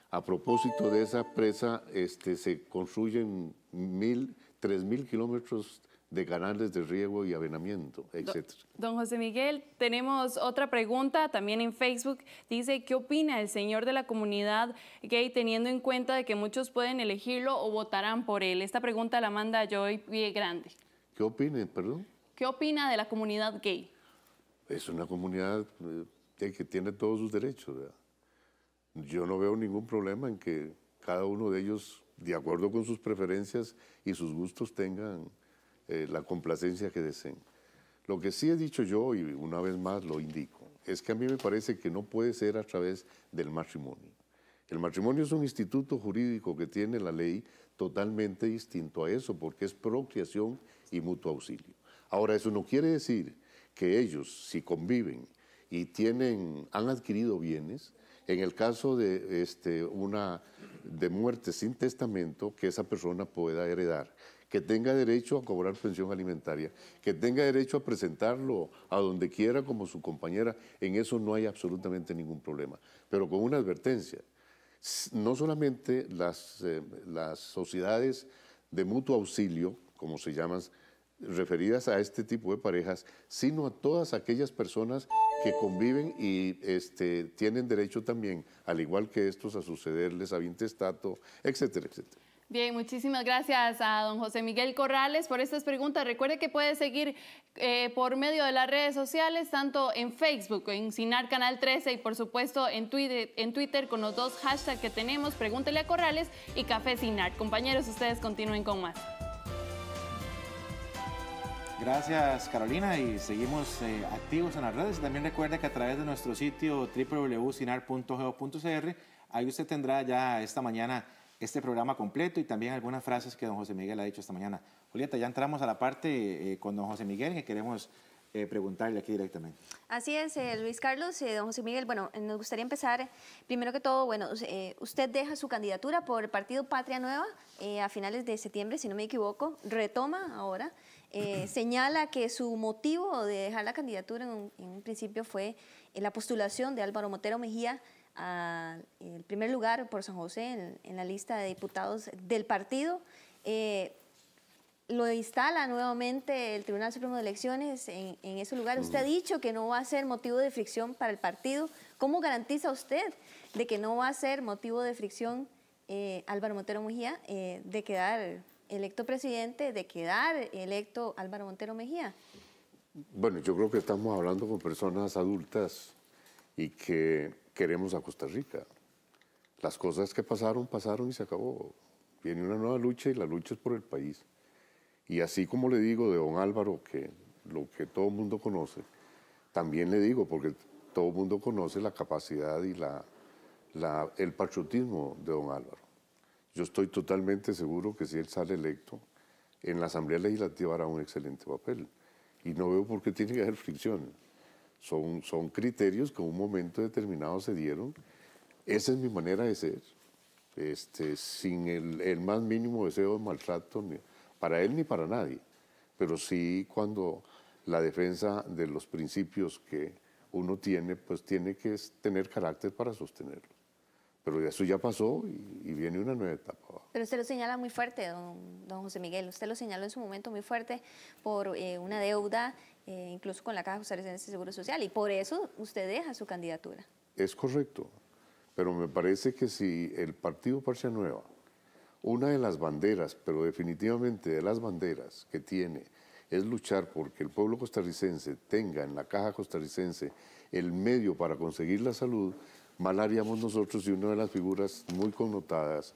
Speaker 3: A propósito de esa presa, se construyen 3.000 kilómetros de canales de riego y avenamiento, etc.
Speaker 4: Don José Miguel, tenemos otra pregunta también en Facebook. Dice, ¿qué opina el señor de la comunidad gay teniendo en cuenta de que muchos pueden elegirlo o votarán por él? Esta pregunta la manda Joy Pie Grande.
Speaker 3: ¿Qué opina, perdón?
Speaker 4: ¿Qué opina de la comunidad gay?
Speaker 3: Es una comunidad que tiene todos sus derechos, ¿verdad? Yo no veo ningún problema en que cada uno de ellos, de acuerdo con sus preferencias y sus gustos, tengan la complacencia que deseen. Lo que sí he dicho yo, y una vez más lo indico, es que a mí me parece que no puede ser a través del matrimonio. El matrimonio es un instituto jurídico que tiene la ley totalmente distinto a eso, porque es procreación y mutuo auxilio. Ahora, eso no quiere decir que ellos, si conviven y han adquirido bienes, en el caso de muerte sin testamento, que esa persona pueda heredar, que tenga derecho a cobrar pensión alimentaria, que tenga derecho a presentarlo a donde quiera como su compañera, en eso no hay absolutamente ningún problema. Pero con una advertencia, no solamente las sociedades de mutuo auxilio, como se llaman, referidas a este tipo de parejas, sino a todas aquellas personas que conviven y tienen derecho también, al igual que estos, a sucederles a intestato, etcétera, etcétera.
Speaker 4: Bien, muchísimas gracias a don José Miguel Corrales por estas preguntas. Recuerde que puede seguir por medio de las redes sociales, tanto en Facebook, en CINAR Canal 13 y por supuesto en Twitter con los dos hashtags que tenemos, Pregúntele a Corrales y Café CINAR. Compañeros, ustedes continúen con más.
Speaker 1: Gracias, Carolina, y seguimos activos en las redes. También recuerde que a través de nuestro sitio www.cinar.go.cr, ahí usted tendrá ya esta mañana este programa completo y también algunas frases que don José Miguel ha dicho esta mañana. Julieta, ya entramos a la parte con don José Miguel que queremos preguntarle aquí directamente.
Speaker 2: Así es, Luis Carlos, don José Miguel, bueno, nos gustaría empezar, primero que todo, bueno, usted deja su candidatura por el partido Patria Nueva a finales de septiembre, si no me equivoco, retoma ahora, señala que su motivo de dejar la candidatura en un principio fue la postulación de Álvaro Motero Mejía al primer lugar por San José en la lista de diputados del partido. Lo instala nuevamente el Tribunal Supremo de Elecciones en ese lugar. Usted ha dicho que no va a ser motivo de fricción para el partido. ¿Cómo garantiza usted de que no va a ser motivo de fricción Álvaro Motero Mejía de quedar electo presidente, de quedar electo Álvaro Motero Mejía?
Speaker 3: Bueno, yo creo que estamos hablando con personas adultas y que queremos a Costa Rica. Las cosas que pasaron, pasaron y se acabó. Viene una nueva lucha y la lucha es por el país. Y así como le digo de don Álvaro, que lo que todo el mundo conoce, también le digo, porque todo el mundo conoce la capacidad y el patriotismo de don Álvaro. Yo estoy totalmente seguro que si él sale electo, en la Asamblea Legislativa hará un excelente papel. Y no veo por qué tiene que haber fricciones. Son criterios que en un momento determinado se dieron. Esa es mi manera de ser, sin el más mínimo deseo de maltrato para él ni para nadie. Pero sí, cuando la defensa de los principios que uno tiene, pues tiene que tener carácter para sostenerlo. Pero eso ya pasó y viene una nueva etapa.
Speaker 2: Pero usted lo señala muy fuerte, don José Miguel. Usted lo señaló en su momento muy fuerte por una deuda, incluso con la Caja Costarricense de Seguro Social, y por eso usted deja su candidatura.
Speaker 3: Es correcto, pero me parece que si el Partido Patria Nueva, una de las banderas, pero definitivamente de las banderas que tiene, es luchar porque el pueblo costarricense tenga en la Caja Costarricense el medio para conseguir la salud, mal haríamos nosotros si una de las figuras muy connotadas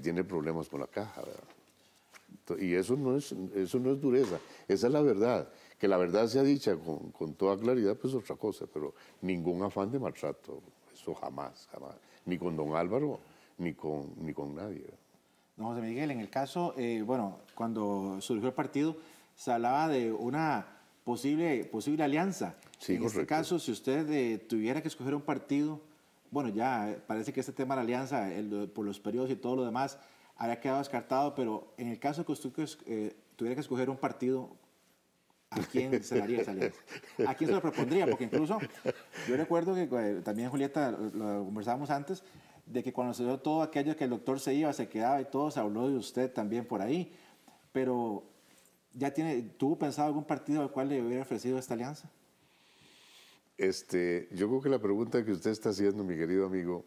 Speaker 3: tiene problemas con la caja, ¿verdad? Y eso no es dureza, esa es la verdad. Que la verdad sea dicha con toda claridad, pues es otra cosa, pero ningún afán de maltrato, eso jamás, jamás. Ni con don Álvaro, ni con nadie.
Speaker 1: Don José Miguel, en el caso, bueno, cuando surgió el partido, se hablaba de una posible alianza.
Speaker 3: Sí,
Speaker 1: en
Speaker 3: correcto.
Speaker 1: este caso, si usted tuviera que escoger un partido, bueno, ya parece que este tema de la alianza, por los periodos y todo lo demás, había quedado descartado, pero en el caso que usted tuviera que escoger un partido, ¿a quién se daría esa alianza? ¿A quién se lo propondría? Porque incluso yo recuerdo que también, Julieta, lo conversábamos antes, de que cuando se dio todo aquello que el doctor se iba, se quedaba y todo, se habló de usted también por ahí, pero ¿ya tuvo pensado algún partido al cual le hubiera ofrecido esta alianza?
Speaker 3: Yo creo que la pregunta que usted está haciendo, mi querido amigo,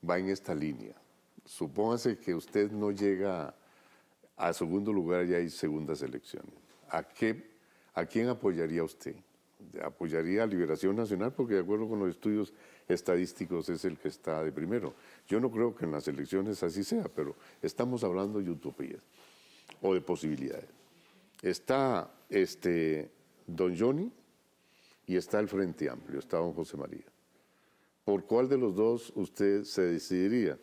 Speaker 3: va en esta línea. Supóngase que usted no llega a segundo lugar y hay segundas elecciones. ¿A quién apoyaría usted? ¿Apoyaría a Liberación Nacional? Porque de acuerdo con los estudios estadísticos es el que está de primero. Yo no creo que en las elecciones así sea, pero estamos hablando de utopías o de posibilidades. Está don Johnny y está el Frente Amplio, está don José María. ¿Por cuál de los dos usted se decidiría?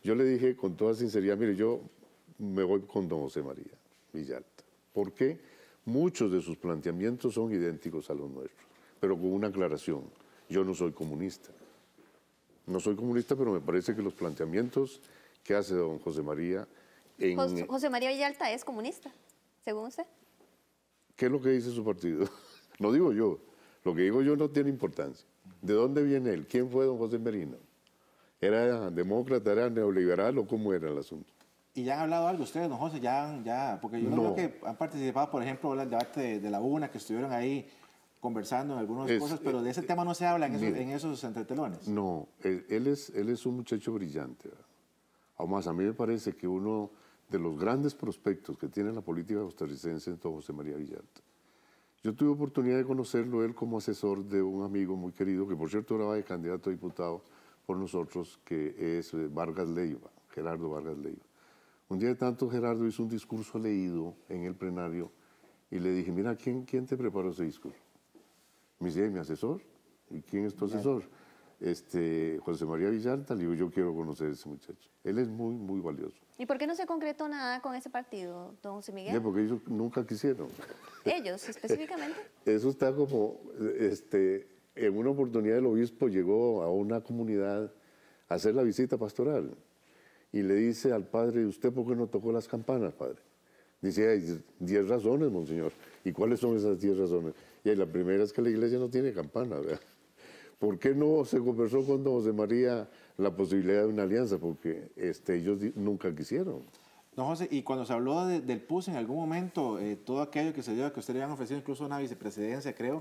Speaker 3: Yo le dije con toda sinceridad, mire, yo me voy con don José María Villalta. ¿Por qué? Muchos de sus planteamientos son idénticos a los nuestros, pero con una aclaración. Yo no soy comunista. No soy comunista, pero me parece que los planteamientos que hace don José María...
Speaker 2: José María Villalta es comunista, según usted.
Speaker 3: ¿Qué es lo que dice su partido? Lo digo yo. Lo que digo yo no tiene importancia. ¿De dónde viene él? ¿Quién fue don José Merino? ¿Era demócrata, era neoliberal o cómo era el asunto?
Speaker 1: ¿Y ya han hablado algo ustedes, don José? Porque yo no creo que han participado, por ejemplo, en el debate de la UNA, que estuvieron ahí conversando en algunas cosas, pero de ese tema no se habla en esos entretelones.
Speaker 3: No, él es un muchacho brillante, ¿verdad? Aún más, a mí me parece que uno de los grandes prospectos que tiene la política costarricense es don José María Villalta. Yo tuve oportunidad de conocerlo él como asesor de un amigo muy querido, que por cierto ahora va de candidato a diputado por nosotros, que es Vargas Leiva, Gerardo Vargas Leiva. Un día de tanto Gerardo hizo un discurso leído en el plenario y le dije, mira, ¿quién te preparó ese discurso? Me dice, mi asesor. ¿Y quién es tu asesor? José María Villalta. Le digo, yo quiero conocer a ese muchacho. Él es muy, muy valioso.
Speaker 2: ¿Y por qué no se concretó nada con ese partido, don José Miguel?
Speaker 3: Porque ellos nunca quisieron.
Speaker 2: ¿Ellos específicamente?
Speaker 3: Eso está como, en una oportunidad el obispo llegó a una comunidad a hacer la visita pastoral y le dice al padre, ¿usted por qué no tocó las campanas, padre? Dice, hay 10 razones, monseñor. ¿Y cuáles son esas 10 razones? Y la primera es que la iglesia no tiene campana, ¿verdad? ¿Por qué no se conversó con don José María la posibilidad de una alianza? Porque ellos nunca quisieron.
Speaker 1: Don José, y cuando se habló del PUS en algún momento, todo aquello que se dio, que usted le habían ofrecido incluso una vicepresidencia, creo,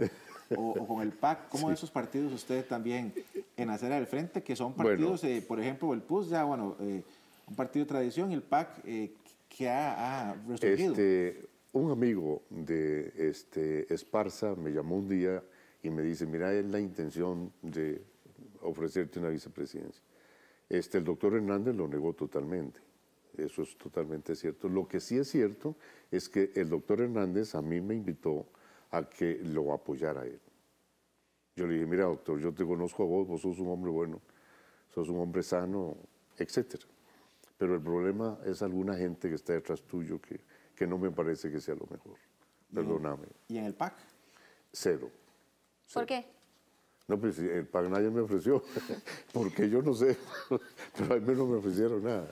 Speaker 1: o con el PAC, ¿cómo de esos partidos usted también en Acera del Frente, que son partidos, por ejemplo, el PUS ya, un partido de tradición, y el PAC que ha resurgido?
Speaker 3: Un amigo de Esparza me llamó un día y me dice, mira, es la intención de ofrecerte una vicepresidencia. El doctor Hernández lo negó totalmente. Eso es totalmente cierto. Lo que sí es cierto es que el doctor Hernández a mí me invitó a que lo apoyara a él. Yo le dije, mira, doctor, yo te conozco a vos sos un hombre bueno, sos un hombre sano, etc. Pero el problema es alguna gente que está detrás tuyo que no me parece que sea lo mejor. Perdóname.
Speaker 1: ¿Y en el PAC?
Speaker 3: Cero.
Speaker 2: ¿Por qué?
Speaker 3: No, pues el PAC nadie me ofreció, porque yo no sé, pero a mí no me ofrecieron nada.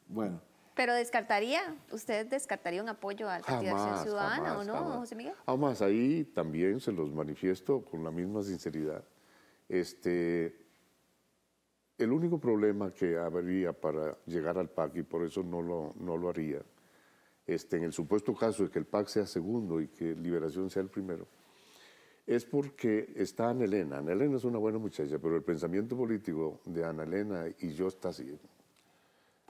Speaker 1: Bueno,
Speaker 2: Pero ¿usted descartaría un apoyo al Partido de Acción Ciudadana o no, José Miguel?
Speaker 3: Además, ahí también se los manifiesto con la misma sinceridad. El único problema que habría para llegar al PAC, y por eso no lo haría, en el supuesto caso de que el PAC sea segundo y que Liberación sea el primero, es porque está Ana Elena. Ana Elena es una buena muchacha, pero el pensamiento político de Ana Elena y yo está así.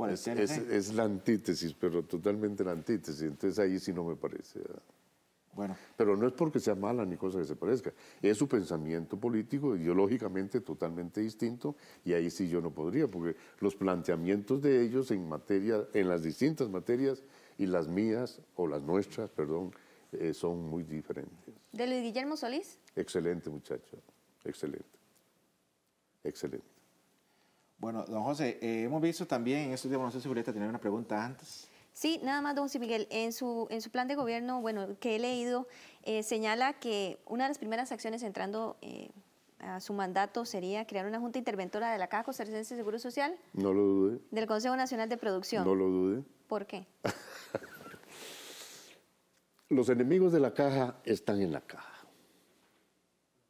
Speaker 3: Es la antítesis, pero totalmente la antítesis. Entonces ahí sí no me parece.
Speaker 1: Bueno.
Speaker 3: Pero no es porque sea mala ni cosa que se parezca. Es su pensamiento político, ideológicamente totalmente distinto, y ahí sí yo no podría, porque los planteamientos de ellos en las distintas materias, y las mías, o las nuestras, perdón, son muy diferentes.
Speaker 2: ¿De Luis Guillermo Solís?
Speaker 3: Excelente muchacho, excelente. Excelente.
Speaker 1: Bueno, don José, hemos visto también en estos días, no sé si Julieta tenía una pregunta antes.
Speaker 2: Sí, nada más, don José Miguel, en su plan de gobierno, bueno, que he leído, señala que una de las primeras acciones entrando a su mandato sería crear una junta interventora de la Caja Costarricense de Seguro Social.
Speaker 3: No lo dude.
Speaker 2: Del Consejo Nacional de Producción.
Speaker 3: No lo dude.
Speaker 2: ¿Por qué?
Speaker 3: Los enemigos de la Caja están en la Caja.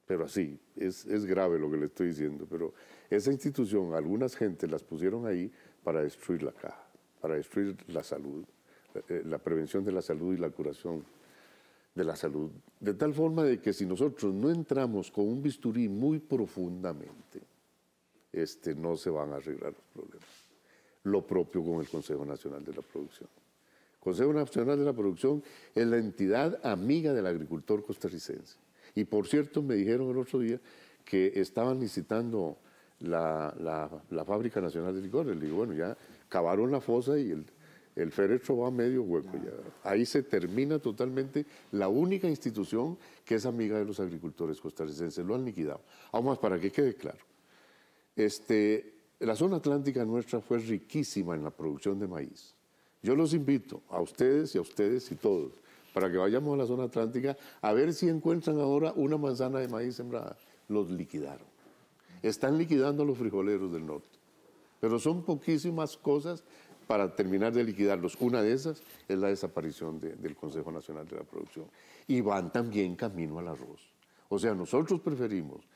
Speaker 3: Pero así, es grave lo que le estoy diciendo, pero esa institución, algunas gentes las pusieron ahí para destruir la Caja, para destruir la salud, la prevención de la salud y la curación de la salud, de tal forma de que si nosotros no entramos con un bisturí muy profundamente, no se van a arreglar los problemas. Lo propio con el Consejo Nacional de la Producción. El Consejo Nacional de la Producción es la entidad amiga del agricultor costarricense. Y por cierto, me dijeron el otro día que estaban licitando la Fábrica Nacional de Licores. Le digo, bueno, ya cavaron la fosa y el féretro va a medio hueco. Ya. Ahí se termina totalmente la única institución que es amiga de los agricultores costarricenses. Lo han liquidado. Aún más, para que quede claro. La zona atlántica nuestra fue riquísima en la producción de maíz. Yo los invito a ustedes y todos, para que vayamos a la zona atlántica a ver si encuentran ahora una manzana de maíz sembrada. Los liquidaron. Están liquidando a los frijoleros del norte. Pero son poquísimas cosas para terminar de liquidarlos. Una de esas es la desaparición del Consejo Nacional de la Producción. Y van también camino al arroz. O sea, nosotros preferimos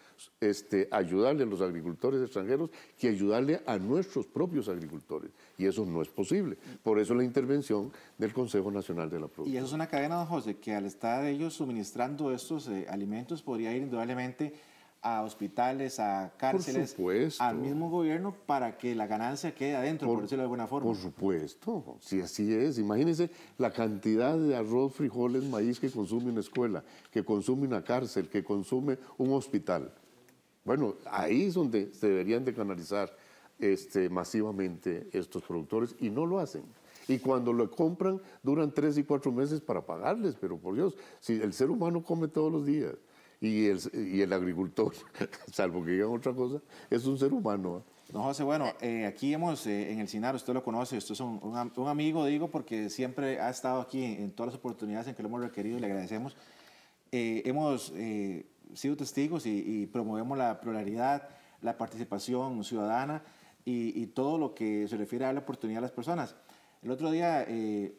Speaker 3: ayudarle a los agricultores extranjeros que ayudarle a nuestros propios agricultores. Y eso no es posible. Por eso la intervención del Consejo Nacional de la Producción.
Speaker 1: Y eso es una cadena, don José, que al estar ellos suministrando estos alimentos podría ir indudablemente a hospitales, a cárceles, al mismo gobierno para que la ganancia quede adentro, por decirlo de alguna forma.
Speaker 3: Por supuesto, si así es. Imagínense la cantidad de arroz, frijoles, maíz que consume una escuela, que consume una cárcel, que consume un hospital. Bueno, ahí es donde se deberían de canalizar masivamente estos productores y no lo hacen. Y cuando lo compran, duran 3 y 4 meses para pagarles, pero por Dios, si el ser humano come todos los días y el agricultor, salvo que digan otra cosa, es un ser humano.
Speaker 1: Don José, bueno, aquí hemos, en el CINAR, usted lo conoce, usted es un amigo, digo, porque siempre ha estado aquí en todas las oportunidades en que lo hemos requerido y le agradecemos. Hemos sido testigos y promovemos la pluralidad, la participación ciudadana y todo lo que se refiere a dar la oportunidad a las personas. El otro día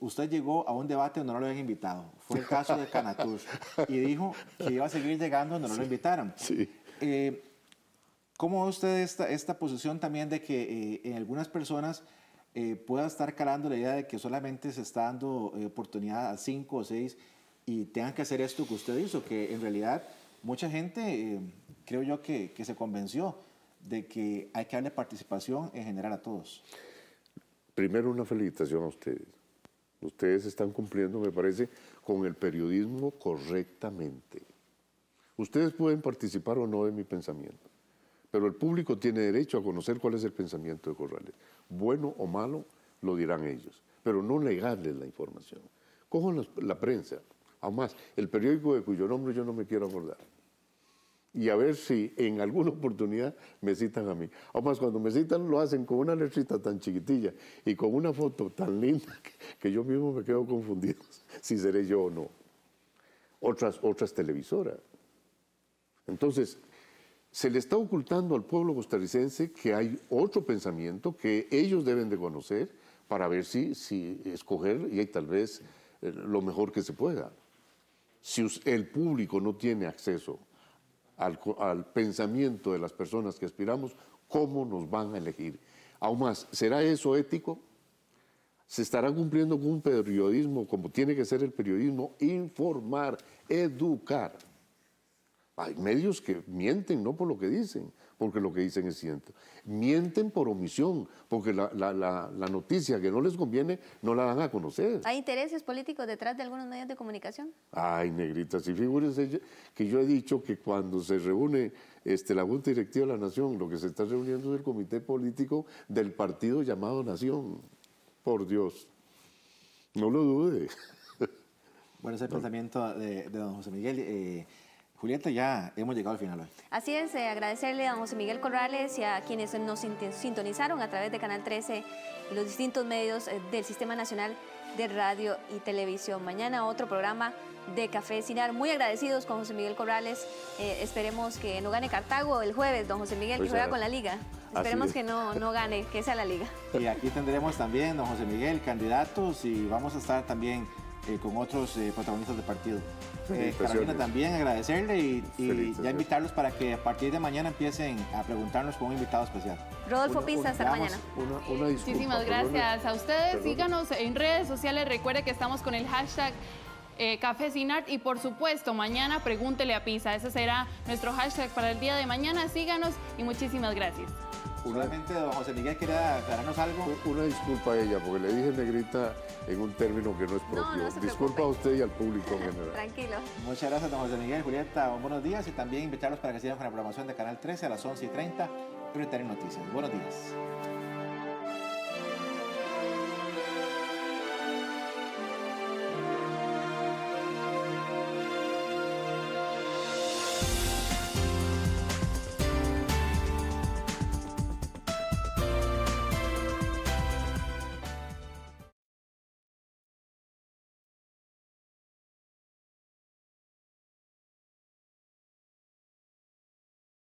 Speaker 1: usted llegó a un debate donde no lo habían invitado. Fue el caso de Canatur. Y dijo que iba a seguir llegando donde no lo invitaran.
Speaker 3: Sí.
Speaker 1: ¿Cómo ve usted esta posición también de que en algunas personas pueda estar calando la idea de que solamente se está dando oportunidad a 5 o 6 y tengan que hacer esto que usted hizo? Que en realidad mucha gente, creo yo, que se convenció de que hay que darle participación en general a todos.
Speaker 3: Primero, una felicitación a ustedes. Ustedes están cumpliendo, me parece, con el periodismo correctamente. Ustedes pueden participar o no de mi pensamiento, pero el público tiene derecho a conocer cuál es el pensamiento de Corrales. Bueno o malo, lo dirán ellos, pero no negarles la información. Cojan la prensa, aún más, el periódico de cuyo nombre yo no me quiero acordar. Y a ver si en alguna oportunidad me citan a mí. Además, cuando me citan lo hacen con una letrita tan chiquitilla y con una foto tan linda que yo mismo me quedo confundido si seré yo o no. Otras televisoras. Entonces, se le está ocultando al pueblo costarricense que hay otro pensamiento que ellos deben de conocer para ver si escoger y tal vez lo mejor que se pueda. Si el público no tiene acceso al pensamiento de las personas que aspiramos, ¿cómo nos van a elegir? Aún más, ¿será eso ético? ¿Se estará cumpliendo con un periodismo como tiene que ser el periodismo? Informar, educar. Hay medios que mienten no por lo que dicen, porque lo que dicen es cierto. Mienten por omisión, porque la noticia que no les conviene no la dan a conocer.
Speaker 2: ¿Hay intereses políticos detrás de algunos medios de comunicación?
Speaker 3: Ay, negrita, si figúrense que yo he dicho que cuando se reúne la Junta Directiva de la Nación, lo que se está reuniendo es el comité político del partido llamado Nación. Por Dios, no lo dude.
Speaker 1: Bueno, ese es el pensamiento de don José Miguel. Julieta, ya hemos llegado al final hoy.
Speaker 2: Así es, agradecerle a don José Miguel Corrales y a quienes nos sintonizaron a través de Canal 13 y los distintos medios del Sistema Nacional de Radio y Televisión. Mañana otro programa de Café Cinar. Muy agradecidos con José Miguel Corrales. Esperemos que no gane Cartago el jueves, don José Miguel, que juega con la Liga. Esperemos que no gane, que sea la Liga.
Speaker 1: Y aquí tendremos también, don José Miguel, candidatos y vamos a estar también con otros protagonistas del partido. Carolina, también agradecerle y ya invitarlos para que a partir de mañana empiecen a preguntarnos con un invitado especial.
Speaker 2: Rodolfo Pista, hasta mañana.
Speaker 3: Una disculpa,
Speaker 4: muchísimas gracias a ustedes. Síganos en redes sociales. Recuerde que estamos con el hashtag Café Cinar y por supuesto mañana pregúntele a Pisa. Ese será nuestro hashtag para el día de mañana. Síganos y muchísimas gracias.
Speaker 1: Solamente don José Miguel quería aclararnos algo.
Speaker 3: Una disculpa a ella, porque le dije negrita en un término que no es propio.
Speaker 2: No se
Speaker 3: disculpa a usted y al público en general.
Speaker 2: Tranquilo.
Speaker 1: Muchas gracias, don José Miguel. Julieta, buenos días y también invitarlos para que sigan con la programación de Canal 13 a las 11:30. Prioridad en Noticias. Buenos días.